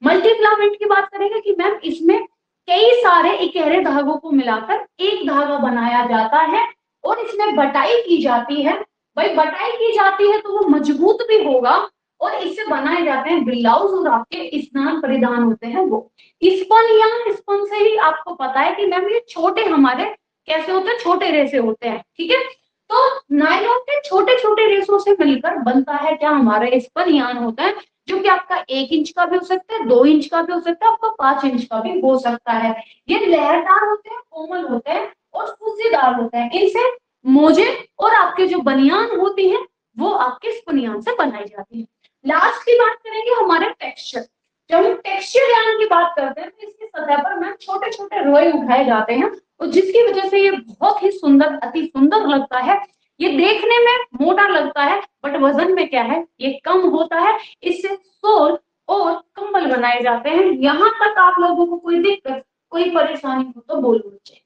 मल्टीफिलामेंट की बात करेंगे कि मैम इसमें कई सारे इकहरे धागों को मिलाकर एक धागा बनाया जाता है, और इसमें बटाई की जाती है। भाई बटाई की जाती है तो वो मजबूत भी होगा, और इससे बनाए जाते हैं ब्लाउज, और आपके स्नान परिधान होते हैं वो स्पन, या स्पन से ही आपको पता है कि मैम ये छोटे हमारे कैसे होते हैं, छोटे रेशे होते हैं, ठीक है। तो नायलॉन के छोटे छोटे रेशों से मिलकर बनता है क्या, हमारा स्पन यान होता है, जो कि आपका 1 इंच का भी हो सकता है, 2 इंच का भी हो सकता है, आपका 5 इंच का भी हो सकता है। ये लहरदार होते हैं, कोमल होते हैं और फुस्सीदार होते हैं। इनसे मोजे और आपके जो बनियान होती है वो आपके स्पनियान से बनाई जाती है। लास्ट की बात करेंगे हमारे टेक्सचर। जब हम टेक्सचर यान की बात करते हैं तो इसकी सतह पर मैम छोटे छोटे रोए उठाए जाते हैं, और जिसकी वजह से ये बहुत ही सुंदर, अति सुंदर लगता है। ये देखने में मोटा लगता है बट वजन में क्या है, ये कम होता है। इससे शॉल और कंबल बनाए जाते हैं। यहाँ तक आप लोगों को कोई दिक्कत, कोई परेशानी हो तो बोलो बच्चे,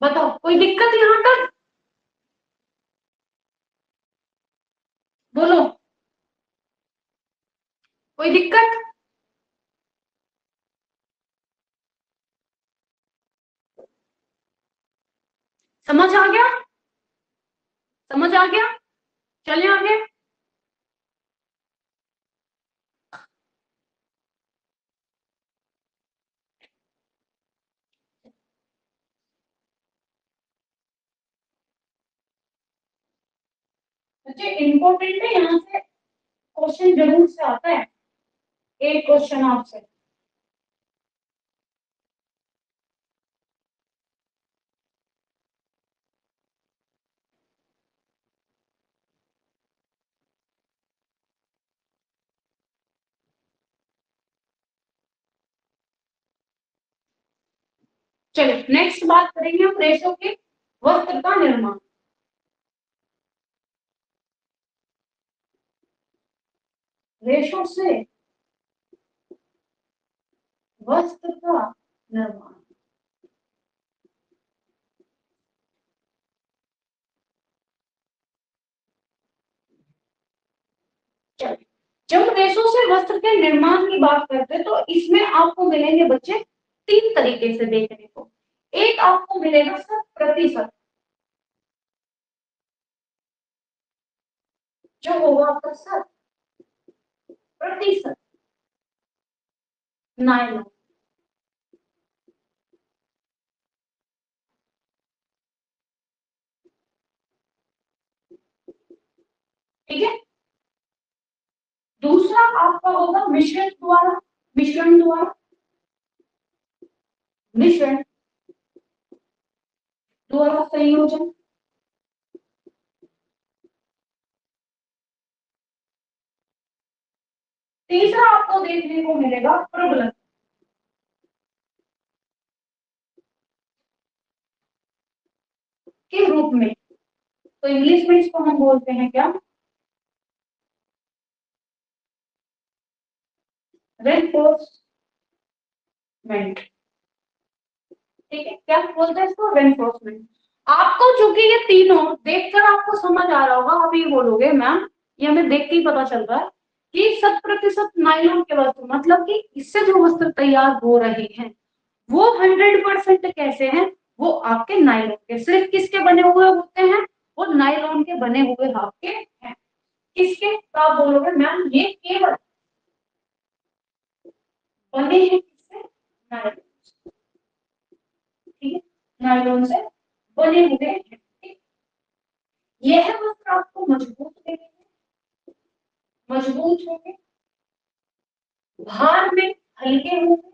बताओ कोई दिक्कत यहाँ तक, बोलो कोई दिक्कत, समझ आ गया, समझ आ गया, चले आगे। बच्चे इंपॉर्टेंट है, यहाँ से क्वेश्चन जरूर से आता है, एक क्वेश्चन आपसे। चलिए नेक्स्ट बात करेंगे हम रेशों के वस्त्र का निर्माण। रेशों से वस्त्र का निर्माण, चलिए जब रेशों से वस्त्र के निर्माण की बात करते हैं तो इसमें आपको मिलेंगे बच्चे 3 तरीके से देखने को। एक आपको मिलेगा शत प्रतिशत, जो होगा आपका शत प्रतिशत नायलॉन, ठीक है। दूसरा आपका होगा मिश्रण द्वारा, मिश्रण द्वारा, मिश्रण द्वारा संयोजन, तीसरा आपको देखने को मिलेगा प्रबलन के रूप में। तो इंग्लिश में इसको हम बोलते हैं क्या, रेनफोर्समेंट। ठीक है, क्या बोलते हैं इसको, रेनफोर्समेंट। आपको चूंकि ये तीनों देखकर आपको समझ आ रहा होगा, आप ये बोलोगे मैम ये हमें देख के ही पता चल रहा है कि 100% नायलॉन के वस्त्र, मतलब कि इससे जो वस्त्र तैयार हो रहे हैं वो 100% कैसे हैं, वो आपके नायलॉन के, सिर्फ किसके बने हुए होते हैं, वो नायलॉन के बने हुए आपके हैं। किसके, तो आप बोलोगे मैम ये केवल बने हैं किससे, नायलॉन। ठीक है, नायलॉन से बने हुए हैं। ठीक? यह वस्त्र आपको मजबूत लगेंगे, मजबूत होंगे, भार में हल्के होंगे,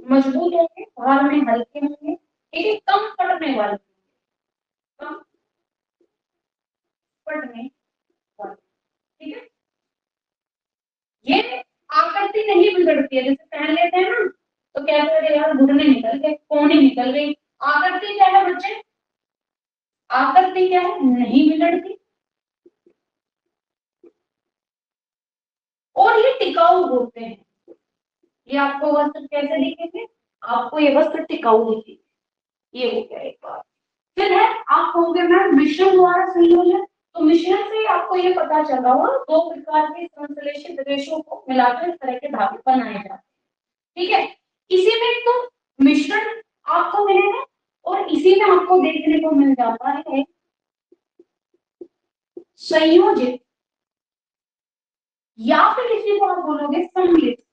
मजबूत होंगे, भार में हल्के होंगे। ठीक है, कम पड़ने वाले, कम पड़ने वाले। ठीक है, ये आकृति नहीं बिगड़ती है, जैसे पहन लेते हैं ना तो क्या कहते यार घुटने निकल गए, कोहनी निकल गई, आकृति क्या है बच्चे, आकृति क्या है, नहीं बिगड़ती, और ये टिकाऊ होते हैं। ये आपको वस्त्र कैसे दिखेंगे, आपको ये वस्त्र टिकाऊ दिखेंगे। ये हो गया एक बात। फिर है, आप कहोगे मैम मिश्रण द्वारा संयोजन, तो मिश्रण से आपको ये पता चला होगा दो प्रकार के संश्लेषित रेशों को मिलाकर इस तरह के धागे बनाए जाते हैं। ठीक है, इसी में तो मिश्रण आपको मिलेगा, और इसी में आपको देखने को मिल जाता है संयोजित, या फिर इसी को आप बोलोगे सम्मिलित,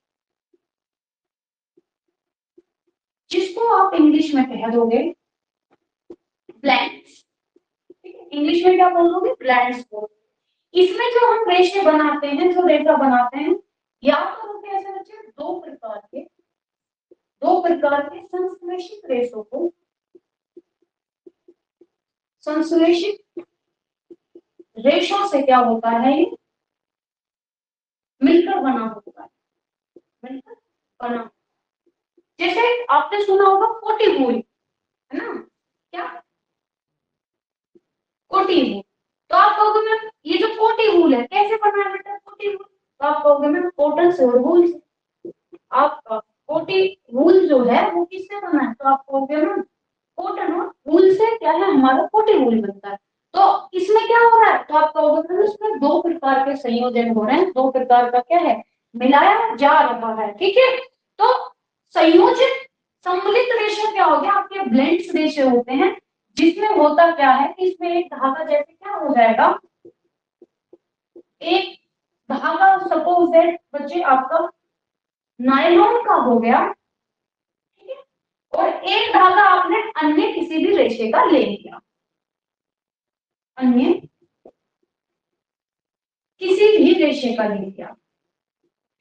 जिसको आप इंग्लिश में कह दोगे ब्लैंड्स। इंग्लिश में क्या बोलोगे, ब्लैंड्स बोलोगे। इसमें जो हम रेशे बनाते हैं, जो रेखा बनाते हैं, या तो हम कैसे बच्चे दो प्रकार के संश्लेषित रेशों को, संश्लेषित रेशों से क्या होता है, ये मिलकर बना होता है, मिलकर बना। जैसे आपने सुना होगा कोटी वूल, है ना, क्या कोटी वूल। तो आप कहोगे मैम ये जो कोटी वूल है कैसे बना है बेटा कोटी वूल, तो आप कहोगे मैम कॉटन से और वूल से। आपका कोटी वूल जो है वो किससे बना है, तो आप कहोगे मैम कॉटन और वूल से क्या है हमारा कोटी वूल बनता है। तो इसमें क्या हो रहा है, तो आप कहोगे मैम इसमें दो प्रकार के संयोजन हो रहे हैं, दो प्रकार का क्या है, मिलाया जा रहा है। ठीक है, तो संयोजित सम्मिलित रेशे क्या हो गया, आपके ब्लेंड्स रेशे होते हैं, जिसमें होता क्या है कि इसमें एक धागा जैसे क्या हो जाएगा, एक धागा सपोज दैट बच्चे आपका नायलॉन का हो गया, ठीक है, और एक धागा आपने अन्य किसी भी रेशे का ले लिया, अन्य किसी भी रेशे का ले लिया।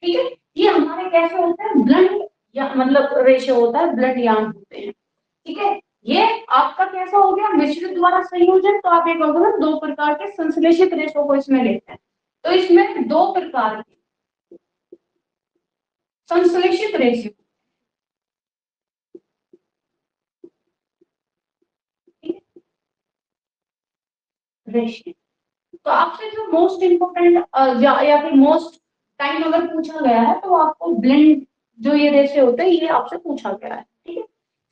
ठीक है, ये हमारे कैसे होते हैं, ब्लड या मतलब रेशे होता है, ब्लड यान होते हैं। ठीक है, ये आपका कैसा हो गया, मिश्रित द्वारा संयोजन। तो आप एक होगा दो प्रकार के संश्लेषित रेशों को इसमें लेते हैं, तो इसमें दो प्रकार के संश्लेषित रेशे, रेशे। तो आपसे जो मोस्ट इंपोर्टेंट या फिर मोस्ट टाइम अगर पूछा गया है तो आपको ब्लेंड जो ये रेशे होते हैं ये आपसे पूछा गया है। ठीक है,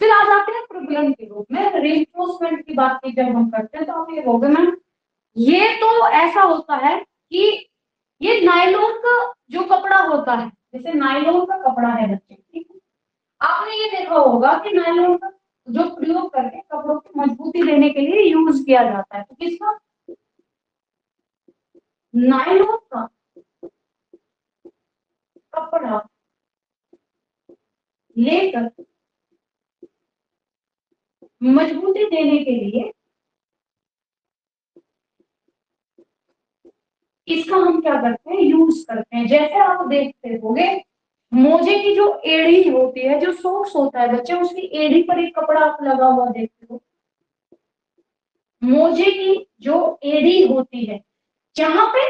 फिर आ जाते हैं प्रबलन के रूप में, रेनफोर्समेंट की बात की जब हम करते हैं तो आप ये कहोगे मैम ये तो ऐसा होता है कि ये नायलॉन का जो कपड़ा होता है, जैसे नायलॉन का कपड़ा है बच्चे, ठीक है, आपने ये देखा होगा कि नायलॉन का जो प्रयोग करके कपड़ों की मजबूती देने के लिए यूज किया जाता है, तो किसका, नायलॉन का कपड़ा लेकर मजबूती देने के लिए इसका हम क्या करते हैं, यूज करते हैं। जैसे आप देखते होंगे मोजे की जो एड़ी होती है, जो सॉक्स होता है बच्चे, उसकी एड़ी पर एक कपड़ा आप लगा हुआ देखते हो, मोजे की जो एड़ी होती है जहां पे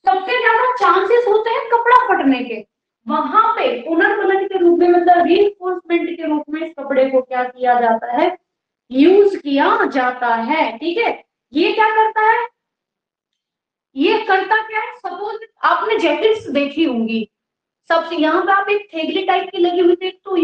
सबसे ज्यादा चांसेस होते हैं कपड़ा फटने के, वहां पे पुनर्बलन के रूप में मतलब रीइंफोर्समेंट के रूप में इस कपड़े को क्या किया जाता है, यूज किया जाता है। ठीक है, ये क्या करता है, ये करता क्या है, सपोज आपने जैकेट्स देखी होंगी, सबसे यहाँ पे आप एक थेगली टाइप की लगी हुई देखते हो,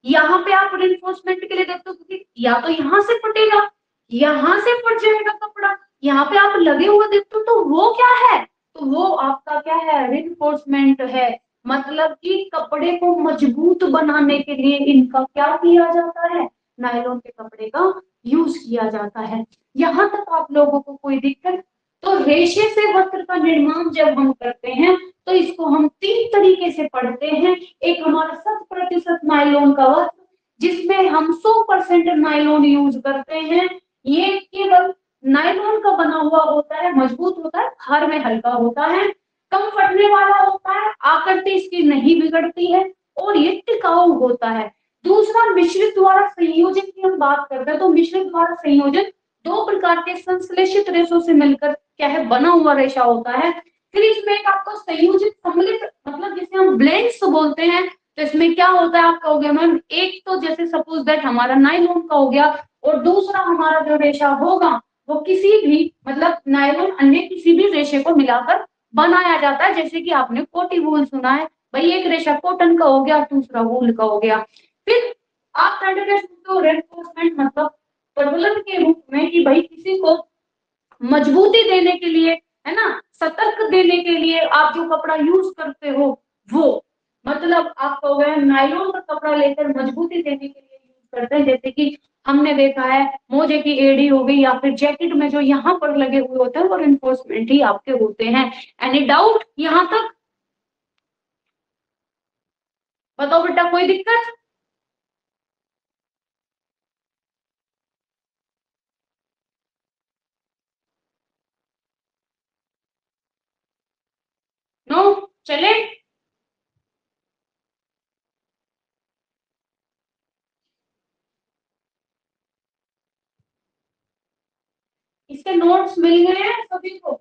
यहाँ पे आप रिइंफोर्समेंट के लिए देखते हो, क्योंकि या तो यहाँ से फटेगा, यहाँ से फट जाएगा कपड़ा, यहाँ पे आप लगे हुए देखते हो, तो वो क्या है, तो वो आपका क्या है, रिइंफोर्समेंट है। मतलब कि कपड़े को मजबूत बनाने के लिए इनका क्या किया जाता है, नायलॉन के कपड़े का यूज किया जाता है। यहाँ तक आप लोगों को कोई दिक्कत? तो रेशे से वस्त्र का निर्माण जब हम करते हैं तो इसको हम 3 तरीके से पढ़ते हैं। एक हमारा 100% नायलॉन का वस्त्र, जिसमें हम 100% नायलॉन यूज करते हैं। ये केवल नायलॉन का बना हुआ होता है, मजबूत होता है, भार में हल्का होता है, कम फटने वाला होता है, आकृति इसकी नहीं बिगड़ती है और ये टिकाऊ होता है। दूसरा, मिश्रित द्वारा संयोजन की हम बात करते हैं, तो मिश्रित द्वारा संयोजन 2 प्रकार के संश्लेषित रेशों से मिलकर क्या है, बना हुआ रेशा होता है। फिर इसमें एक आपको संयोजित सम्मिलित, मतलब जिसे हम ब्लेंड्स बोलते हैं, तो इसमें क्या होता है, आप कहोगे मैम एक तो जैसे सपोज दैट हमारा नायलॉन का हो गया, और दूसरा हमारा जो रेशा होगा वो किसी भी मतलब नायलॉन अन्य किसी भी रेशे को मिलाकर बनाया जाता है। जैसे कि आपने कोटी वूल सुना है, भाई एक रेशा कॉटन का हो गया, दूसरा वूल का हो गया। फिर आप थर्ड कह सकते हो रेनफोर्समेंट, मतलब प्रबलन के रूप में, कि भाई किसी को मजबूती देने के लिए, है ना, सतर्क देने के लिए आप जो कपड़ा यूज करते हो वो, मतलब आप कहोगे नायलॉन का कपड़ा लेकर मजबूती देने के लिए यूज करते हैं। जैसे कि हमने देखा है मोजे की एड़ी हो गई, या फिर जैकेट में जो यहाँ पर लगे हुए होते हैं वो रिइंफोर्समेंट ही आपके होते हैं। एनी डाउट यहाँ तक? बताओ बेटा, कोई दिक्कत? नो? चले? इसके नोट्स मिल गए हैं सभी को?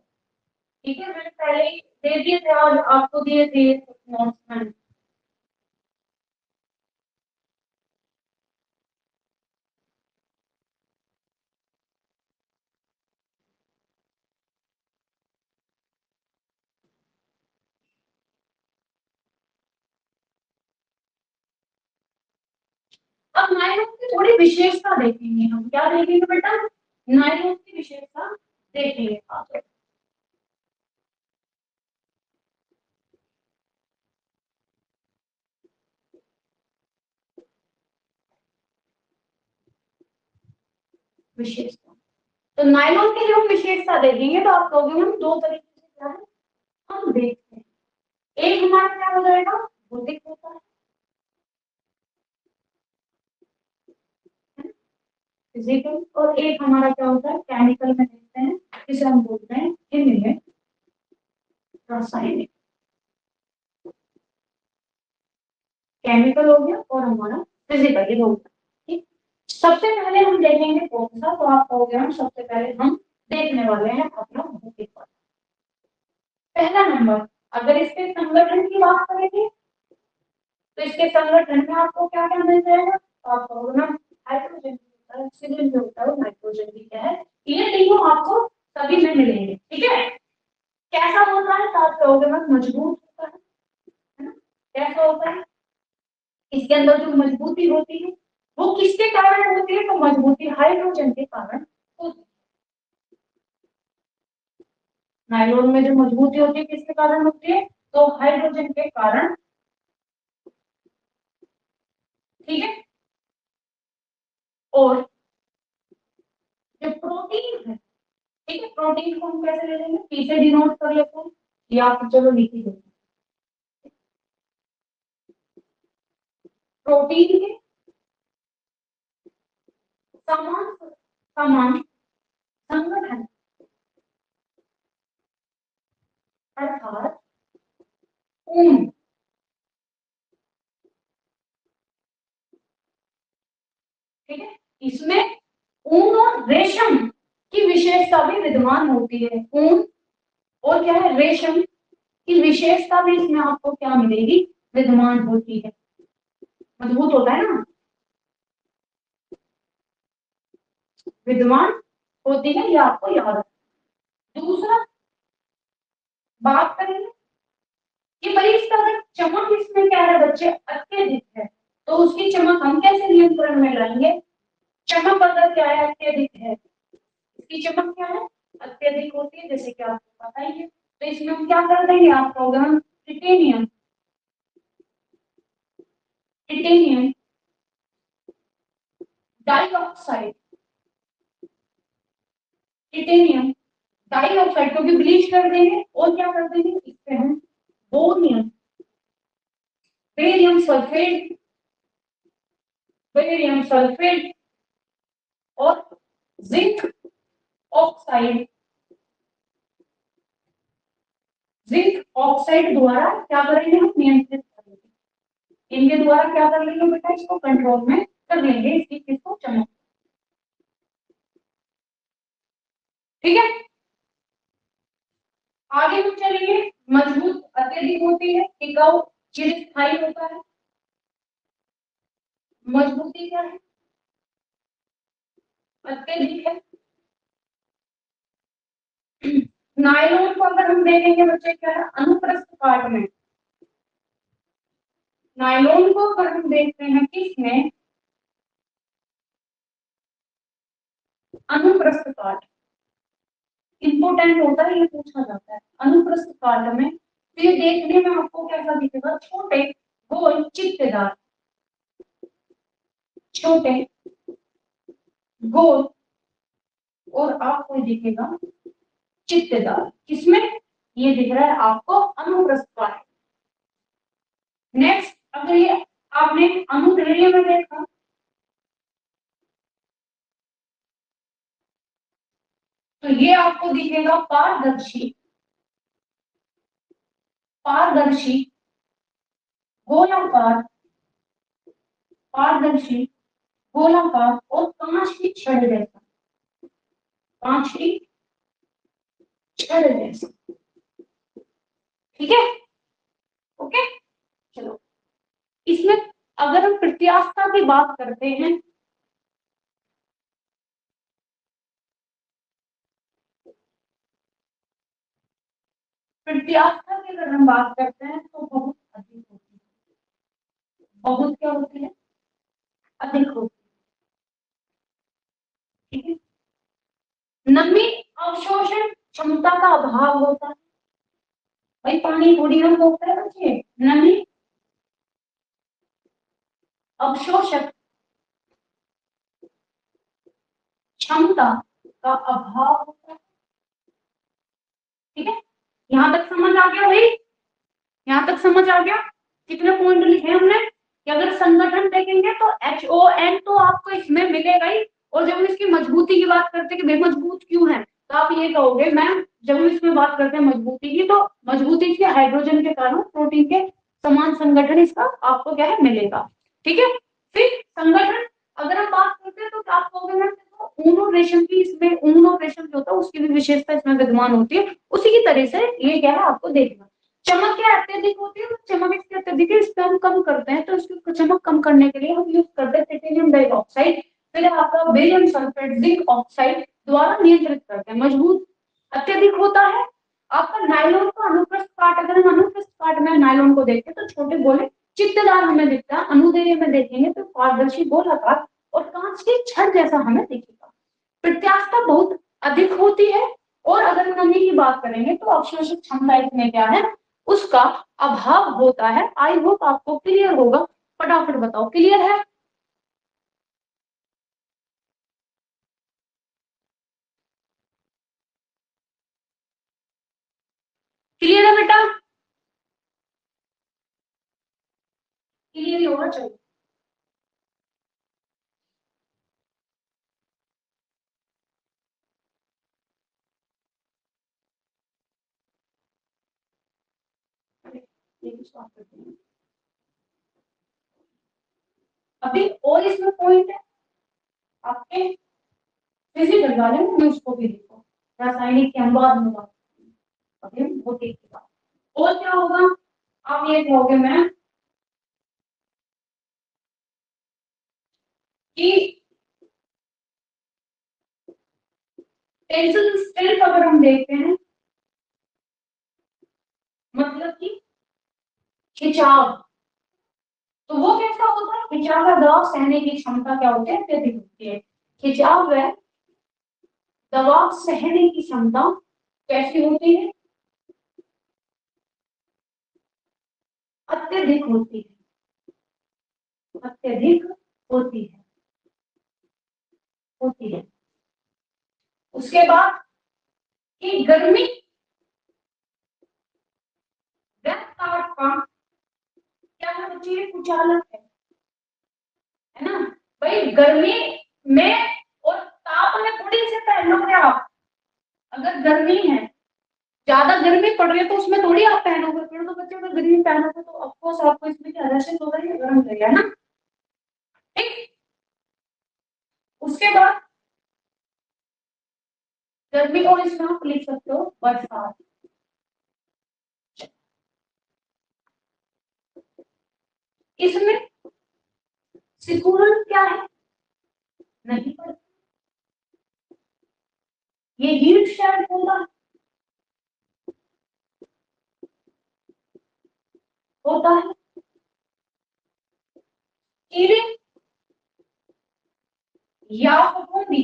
ठीक है, मैंने पहले ही दे दिए थे, आज आपको दिए थे नोट्स मैंने। अब नायलॉन की थोड़ी विशेषता देखेंगे हम, क्या देखेंगे बेटा, नायलॉन की विशेषता देखेंगे आप। विशेषता, तो नायलॉन की जो विशेषता देखेंगे तो आप कहोगे हम 2 तरीके से क्या है हम देखते हैं। एक हमारा क्या हो जाएगा, भौतिक होता है, फिजिकल, और एक हमारा क्या होता है केमिकल में देखते हैं, जिसे हम बोलते हैं केमिकल, रासायनिक। केमिकल हो गया और हमारा फिजिकल, ये होता है। ठीक, सबसे पहले हम देखेंगे कौन सा, तो आप कहोगे हम सबसे पहले हम देखने वाले हैं अपना भौतिक पदार्थ। पहला नंबर, अगर इसके संगठन की बात करेंगे तो इसके संगठन में आपको क्या क्या मिल जाएगा, तो आप कहोगे ना हाइड्रोजन भी होता है, ऑक्सीजन भी होता है, नाइट्रोजन भी क्या है, ये तीनों आपको सभी में मिलेंगे। ठीक है, कैसा होता है, तो आप कहोगे ना मजबूत होता है ना, कैसा होता है, इसके अंदर जो मजबूती होती है वो किसके कारण होती है, तो मजबूती हाइड्रोजन के कारण होती है। नायलॉन में जो मजबूती होती है किसके कारण होती है, तो हाइड्रोजन के कारण। ठीक है, और जो प्रोटीन है, ठीक है, प्रोटीन को हम कैसे ले लेंगे, पी से डिनोट कर लेते हैं, या फिर चलो लिख ही देते हैं। प्रोटीन के समान समान संगठन, अर्थात ऊन, ठीक है, इसमें ऊन और रेशम की विशेषता भी विद्यमान होती है। ऊन और क्या है, रेशम, की विशेषता भी इसमें आपको क्या मिलेगी, विद्यमान होती है। मजबूत होता है ना, विद्यमान होती है, ये आपको याद है। दूसरा बात करेंगे कि भाई इसका अगर चमक इसमें क्या है बच्चे, अत्यधिक है, तो उसकी चमक हम कैसे नियंत्रण में लाएंगे। चमक अगर क्या है, अत्यधिक है, इसकी चमक क्या है, अत्यधिक होती है, जैसे कि आपको पता ही है। तो इसमें हम क्या कर देंगे, आपका होगा हम titanium, titanium dioxide, titanium dioxide को भी ब्लीच कर देंगे, और क्या कर देंगे, इससे हम bohrium, barium sulphate, barium sulphate और जिंक ऑक्साइड, जिंक ऑक्साइड द्वारा क्या करेंगे, हम नियंत्रित करेंगे। इनके द्वारा क्या कर लेंगे बेटा, इसको कंट्रोल में कर लेंगे, इसकी किसको, चमक। ठीक है, आगे हम चलेंगे। मजबूत अत्यधिक होती है, टिकाऊ चिरस्थायी होता है। मजबूती क्या है, अत्यधिक है। नायलॉन को अगर हम देखेंगे बच्चे, क्या है, अनुप्रस्थ काट में, नायलॉन को अगर हम देखते हैं किसमें, अनुप्रस्थ काट इंपोर्टेंट होता है, ये पूछा जाता है अनुप्रस्थ काट में। तो ये देखने में आपको कैसा दिखेगा, छोटे गोल चित्तेदार, छोटे गोल, और आपको दिखेगा चित्तेदार, किसमें, ये दिख रहा है आपको अनुप्रस्थ काट। नेक्स्ट, अगर ये आपने अनुदैर्ध्य में देखा, तो ये आपको दिखेगा पारदर्शी, पारदर्शी गोलाकार, पारदर्शी गोलाकार और कांच की छड़ जैसा, कांच की छड़ जैसा। ठीक है, ओके, चलो इसमें अगर हम प्रत्यास्थता की बात करते हैं, प्रत्यास्थता की अगर हम बात करते हैं तो बहुत अधिक होती है, बहुत क्या होती है, अधिक होती है। ठीक है, नमी अवशोषण क्षमता का अभाव होता है, भाई पानी थोड़ी हम होता है बच्चे, नमी अवशोषक क्षमता का अभाव होता है। ठीक है, यहां तक समझ आ गया भाई, यहां तक समझ आ गया। कितने पॉइंट लिखे हमने, कि अगर संगठन देखेंगे तो HON तो आपको इसमें मिलेगा ही, और जब हम इसकी मजबूती की बात करते हैं कि भाई मजबूत क्यों है, तो आप ये कहोगे मैम, जब हम इसमें बात करते हैं मजबूती की, तो मजबूती की हाइड्रोजन के कारण प्रोटीन के समान संगठन इसका आपको क्या है, मिलेगा। ठीक है, फिर संगठन अगर हम बात करते हैं तो आप कहोगे मैम ऊन और रेशम की, इसमें ऊन और रेशम जो होता है उसकी भी विशेषता इसमें विद्यमान होती है, उसी की तरह से ये क्या है आपको देखना। चमक क्या अत्यधिक होती है, तो चमक इसकी अत्यधिक है, इसको हम कम करते हैं, तो इसकी चमक कम करने के लिए हम यूज करते हैं टिटेनियम डाइऑक्साइड, फिर आपका बेरियम सल्फेट जिंक ऑक्साइड द्वारा नियंत्रित करते हैं। मजबूत अत्यधिक होता है। आपका नायलॉन का अनुप्रस्थ काट, अगर हम अनुप्रस्थ काट में नायलॉन को देखते हैं तो छोटे गोले चित्तदार हमें दिखता है, अनुदैर्ध्य में देखेंगे तो पारदर्शी गोलाकार और कांच की छड़ जैसा हमें दिखेगा। प्रत्यास्थता बहुत अधिक होती है, और अगर नमी की बात करेंगे तो अवशोषक क्षमता इसमें क्या है, उसका अभाव होता है। आई होप आपको क्लियर होगा, फटाफट बताओ क्लियर है। क्लियर है बेटा, क्लियर ही होगा, चलो ये भी start करते हैं। अभी और इसमें पॉइंट है आपके फिजिकल वाले में, मैं उसको भी देखो, रासायनिक के हम बाद में बात, अभी वो देखिएगा। और क्या होगा, आप ये कहोगे मैम कि टेंसिल स्ट्रेंथ अगर हम देखते हैं, मतलब कि खिंचाव, तो वो कैसा होता है, खिंचाव का दबाव सहने की क्षमता क्या होती है, अत्यधिक होती है। खिंचाव व दबाव सहने की क्षमता कैसी होती है, अत्यधिक होती है, अत्यधिक होती है, होती है। उसके बाद कि गर्मी व ताप का क्या होती है, कुचालक है ना। भाई गर्मी में और ताप में थोड़ी से पहनोगे आप, अगर गर्मी है, ज्यादा गर्मी पड़ रही है तो उसमें थोड़ी आप पहनोगे, फिर तो बच्चे अगर गर्मी पहनोगे तो ऑफकोर्स आपको इसमें क्या रैशेस होगा, ये गर्म रहेगा ना। ठीक, उसके बाद गर्मी को इसमें आप लिख सकते हो बरसात। इसमें सिकुड़न क्या है, नहीं पड़ता, ये हीट शेड होगा, होता है। कीड़े या फफूंदी,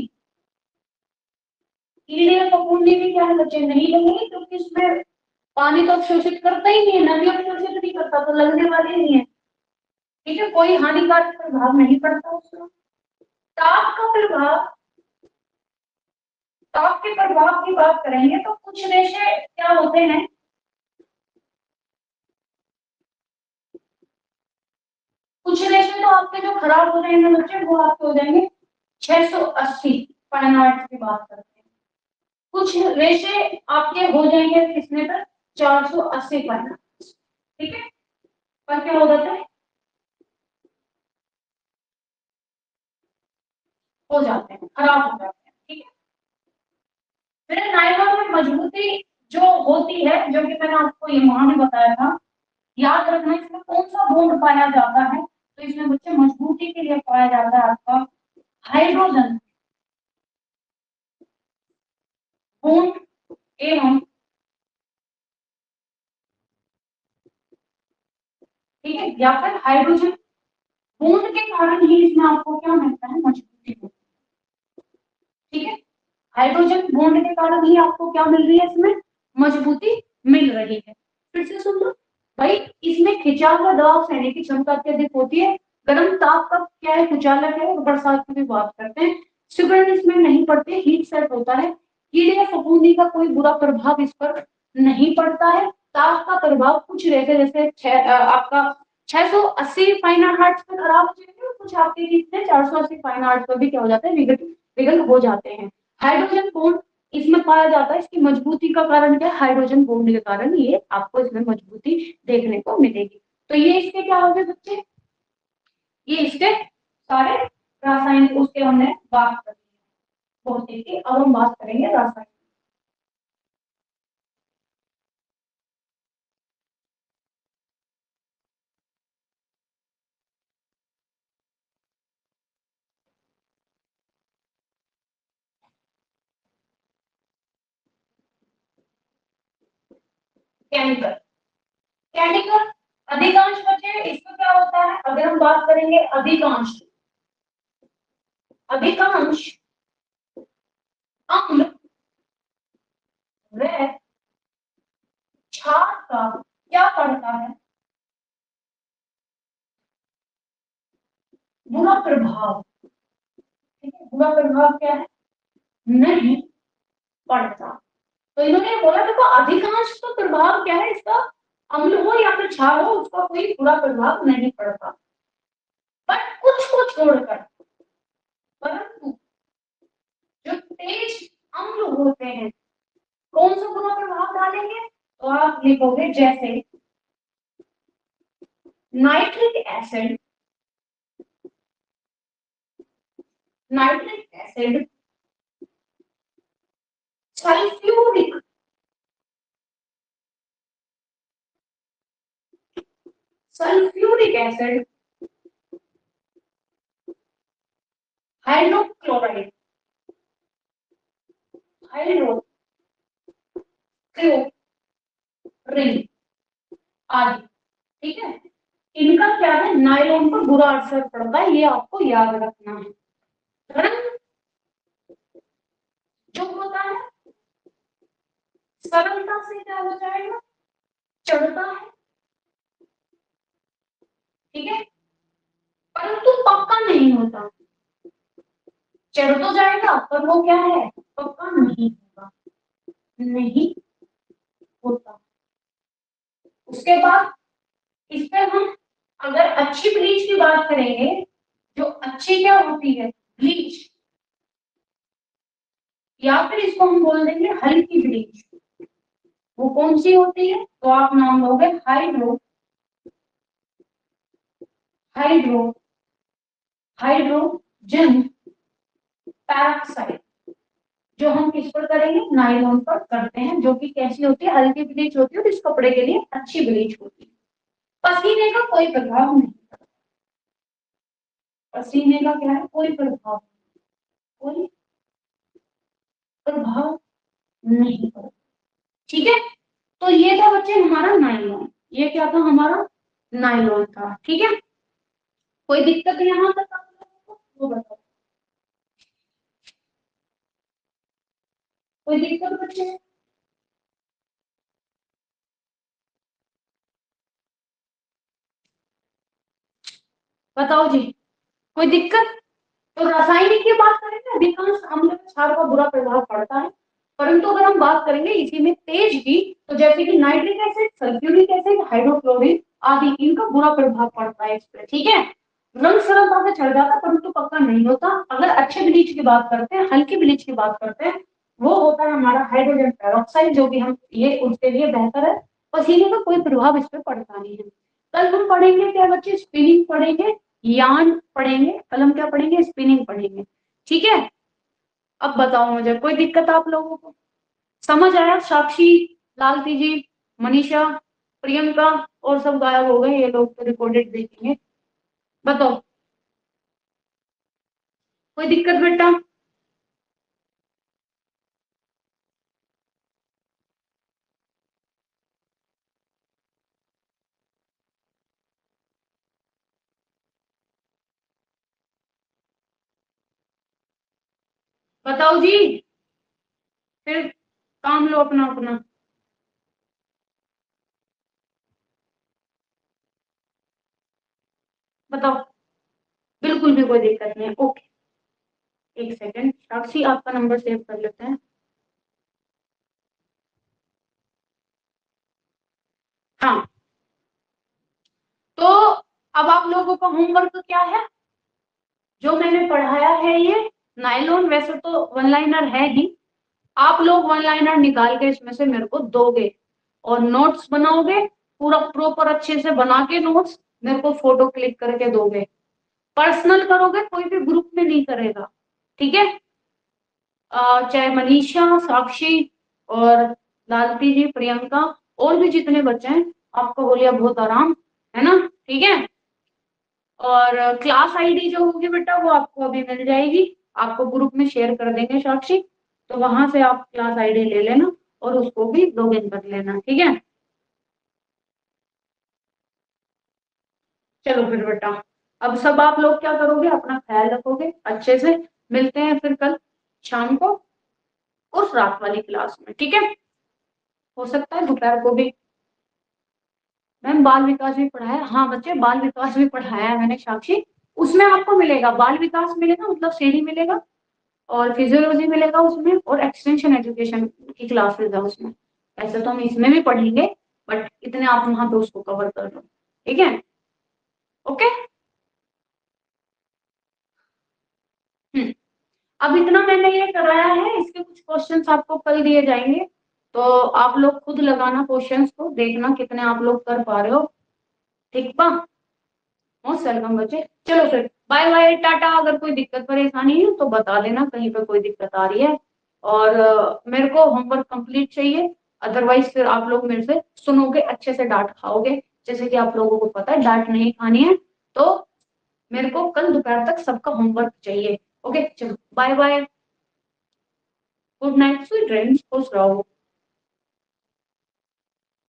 कीड़े या फफूंदी भी क्या है बच्चे, नहीं लगेंगे, क्योंकि इसमें पानी तो अवशोषित करता ही नहीं है, नमी अवशोषित नहीं करता, तो लगने वाले नहीं है। ठीक है, कोई हानिकारक प्रभाव नहीं पड़ता उसका। ताप का प्रभाव, ताप के प्रभाव की बात करेंगे तो कुछ रेशे क्या होते हैं, कुछ रेशे तो आपके जो खराब हो जाएंगे बच्चे, वो आपके हो जाएंगे 680 फारेनहाइट की बात करते हैं। कुछ रेशे आपके हो जाएंगे किसने पर, 480 फारेनहाइट। ठीक है, पर क्या हो जाता है, हो जाते हैं, खराब हो जाते हैं। ठीक है, फिर नायलॉन में मजबूती जो होती है, जो कि मैंने आपको ये वहां भी बताया था, याद रखना इसमें कौन सा बॉन्ड पाया जाता है, तो इसमें बच्चे मजबूती के लिए पाया जाता है आपका हाइड्रोजन बॉन्ड एवं, ठीक है, या फिर हाइड्रोजन बॉन्ड के कारण ही इसमें आपको क्या मिलता है, मजबूती मिलती है। ठीक है, हाइड्रोजन बॉन्ड के कारण ही आपको क्या मिल रही है, इसमें मजबूती मिल रही है। फिर से सुन लो भाई, इसमें खिंचाव का दबाव सहने की क्षमता अत्यधिक होती है, गर्म ताप का क्या है, कुचालक है, और बरसात की भी बात करते हैं। सिकुड़न इसमें नहीं पड़ती, हीट सेट होता है। कीड़े या फफूंदी का कोई बुरा प्रभाव इस पर नहीं पड़ता है। ताप का प्रभाव कुछ रहते, जैसे आपका 680 फाइन हार्ट्स पे खराब हो जाएंगे, और कुछ आपके कितने 480 फाइन हार्ट्स पे भी क्या हो जाते हैं, विघटित विघटन हो जाते हैं। हाइड्रोजन बॉन्ड इसमें पाया जाता है, इसकी मजबूती का कारण क्या है, हाइड्रोजन बॉन्ड के कारण ये आपको इसमें मजबूती देखने को मिलेगी। तो ये इसके क्या हो गए बच्चे, ये इसके सारे रासायनिक उसके हमने बात कर ली है भौतिक की, अब हम बात करेंगे रासायनिक। केमिकल, केमिकल अधिकांश बच्चे इसमें क्या होता है, अगर हम बात करेंगे अधिकांश, अधिकांश अम्ल व क्षार का क्या पड़ता है, बुरा प्रभाव। ठीक है, बुरा प्रभाव क्या है, नहीं पड़ता। तो इन्होंने बोला देखो, अधिकांश तो प्रभाव क्या है इसका, अम्ल हो या फिर क्षार हो, उसका कोई बुरा प्रभाव नहीं पड़ता, बट कुछ को छोड़कर। परंतु जो तेज अम्ल होते हैं, कौन सा बुरा प्रभाव डालेंगे, तो आप लिखोगे जैसे nitric acid, nitric acid, sulphuric sulphuric acid, hydrochloride, hydrochlorine आदि, ठीक है। इनका क्या है, नायलॉन पर बुरा असर पड़ता है, ये आपको याद रखना है। रंग जो होता है सरलता से क्या हो जाएगा, चढ़ता है, ठीक है, परंतु पक्का नहीं होता। चढ़ तो जाएगा पर वो क्या है, पक्का नहीं होगा, नहीं होता। उसके बाद इस पे हम अगर अच्छी ब्लीच की बात करेंगे, जो अच्छी क्या होती है, ब्लीच, या फिर इसको हम बोल देंगे हल्की ब्लीच, वो कौन सी होती है, तो आप नाम लोगे हाइड्रो हाइड्रो हाइड्रोजन पेरोक्साइड, जो हम किस पर करेंगे, नायलॉन पर करते हैं, जो कि कैसी होती है, हल्की ब्लीच होती है और इस कपड़े के लिए अच्छी ब्लीच होती है। पसीने का कोई प्रभाव नहीं, पसीने का क्या है, कोई प्रभाव नहीं पड़ता, ठीक है। तो ये था बच्चे हमारा नायलॉन, ये क्या था हमारा, नायलॉन था, ठीक है। कोई दिक्कत यहाँ तक आप लोगों को, वो बताओ, कोई दिक्कत बच्चे, बताओ जी, कोई दिक्कत। तो रासायनिक की बात करेंगे, अधिकांश अम्ल में क्षार का बुरा प्रभाव पड़ता है, परंतु अगर हम बात करेंगे इसी में तेज की, तो जैसे कि नाइट्रिक एसिड, सल्फ्यूरिक एसिड, हाइड्रोक्लोरिन आदि, इनका बुरा प्रभाव पड़ता है इस पर, ठीक है। रंग सरलता से चढ़ जाता है परंतु पक्का नहीं होता। अगर अच्छे ब्लीच की बात करते हैं, हल्की ब्लीच की बात करते हैं, वो होता है हमारा हाइड्रोजन पेरोक्साइड, जो कि हम ये उसके लिए बेहतर है, पसीने का कोई प्रभाव इस पर पड़ता नहीं है। कल हम पढ़ेंगे क्या बच्चे, स्पिनिंग पढ़ेंगे, यान पढ़ेंगे, कल हम क्या पढ़ेंगे, स्पिनिंग पढ़ेंगे, ठीक है। अब बताओ मुझे, कोई दिक्कत आप लोगों को, समझ आया। साक्षी, लालती जी, मनीषा, प्रियंका और सब गायब हो गए, ये लोग तो रिकॉर्डेड देखेंगे। बताओ, कोई दिक्कत बेटा, बताओ जी, फिर काम लो अपना अपना। बताओ, बिल्कुल भी कोई दिक्कत नहीं है, ओके। एक सेकेंड, साक्षी आपका नंबर सेव कर लेते हैं। हाँ, तो अब आप लोगों का होमवर्क क्या है, जो मैंने पढ़ाया है ये नायलॉन वैसे तो वन लाइनर है ही, आप लोग वन लाइनर निकाल के इसमें से मेरे को दोगे और नोट्स बनाओगे, पूरा प्रॉपर अच्छे से बना के नोट्स मेरे को फोटो क्लिक करके दोगे। पर्सनल करोगे, कोई भी ग्रुप में नहीं करेगा, ठीक है। चाहे मनीषा, साक्षी और लालती जी, प्रियंका और भी जितने बच्चे हैं, आपको हो लिया बहुत आराम, है ना, ठीक है। और क्लास आईडी जो होगी बेटा वो आपको अभी मिल जाएगी, आपको ग्रुप में शेयर कर देंगे साक्षी, तो वहां से आप क्लास आईडी ले लेना और उसको भी लॉग इन कर लेना, ठीक है। चलो फिर बेटा, अब सब आप लोग क्या करोगे, अपना ख्याल रखोगे अच्छे से, मिलते हैं फिर कल शाम को उस रात वाली क्लास में, ठीक है। हो सकता है दोपहर को भी। मैम बाल विकास भी पढ़ाया, हाँ बच्चे बाल विकास भी पढ़ाया है मैंने साक्षी, उसमें आपको मिलेगा बाल विकास मिलेगा, मतलब सेरी मिलेगा, और फिजियोलॉजी मिलेगा उसमें, और एक्सटेंशन एजुकेशन की क्लासेस है उसमें। ऐसे तो हम इसमें भी पढ़ेंगे, बट इतने आप वहां पे उसको कवर कर लो, ठीक है, ओके। हम्म, अब इतना मैंने ये कराया है, इसके कुछ क्वेश्चंस आपको कल दिए जाएंगे, तो आप लोग खुद लगाना क्वेश्चंस को, देखना कितने आप लोग कर पा रहे हो, ठीक पा, मोस्ट वेलकम बच्चे। चलो फिर बाय बाय टाटा, अगर कोई दिक्कत परेशानी है तो बता देना, कहीं पे कोई दिक्कत आ रही है, और मेरे को होमवर्क कंप्लीट चाहिए, अदरवाइज फिर आप लोग मेरे से सुनोगे, अच्छे से डांट खाओगे। जैसे कि आप लोगों को पता है डांट नहीं खानी है, तो मेरे को कल दोपहर तक सबका होमवर्क चाहिए। ओके चलो bye bye, good night, sweet dreams, खुश रहो।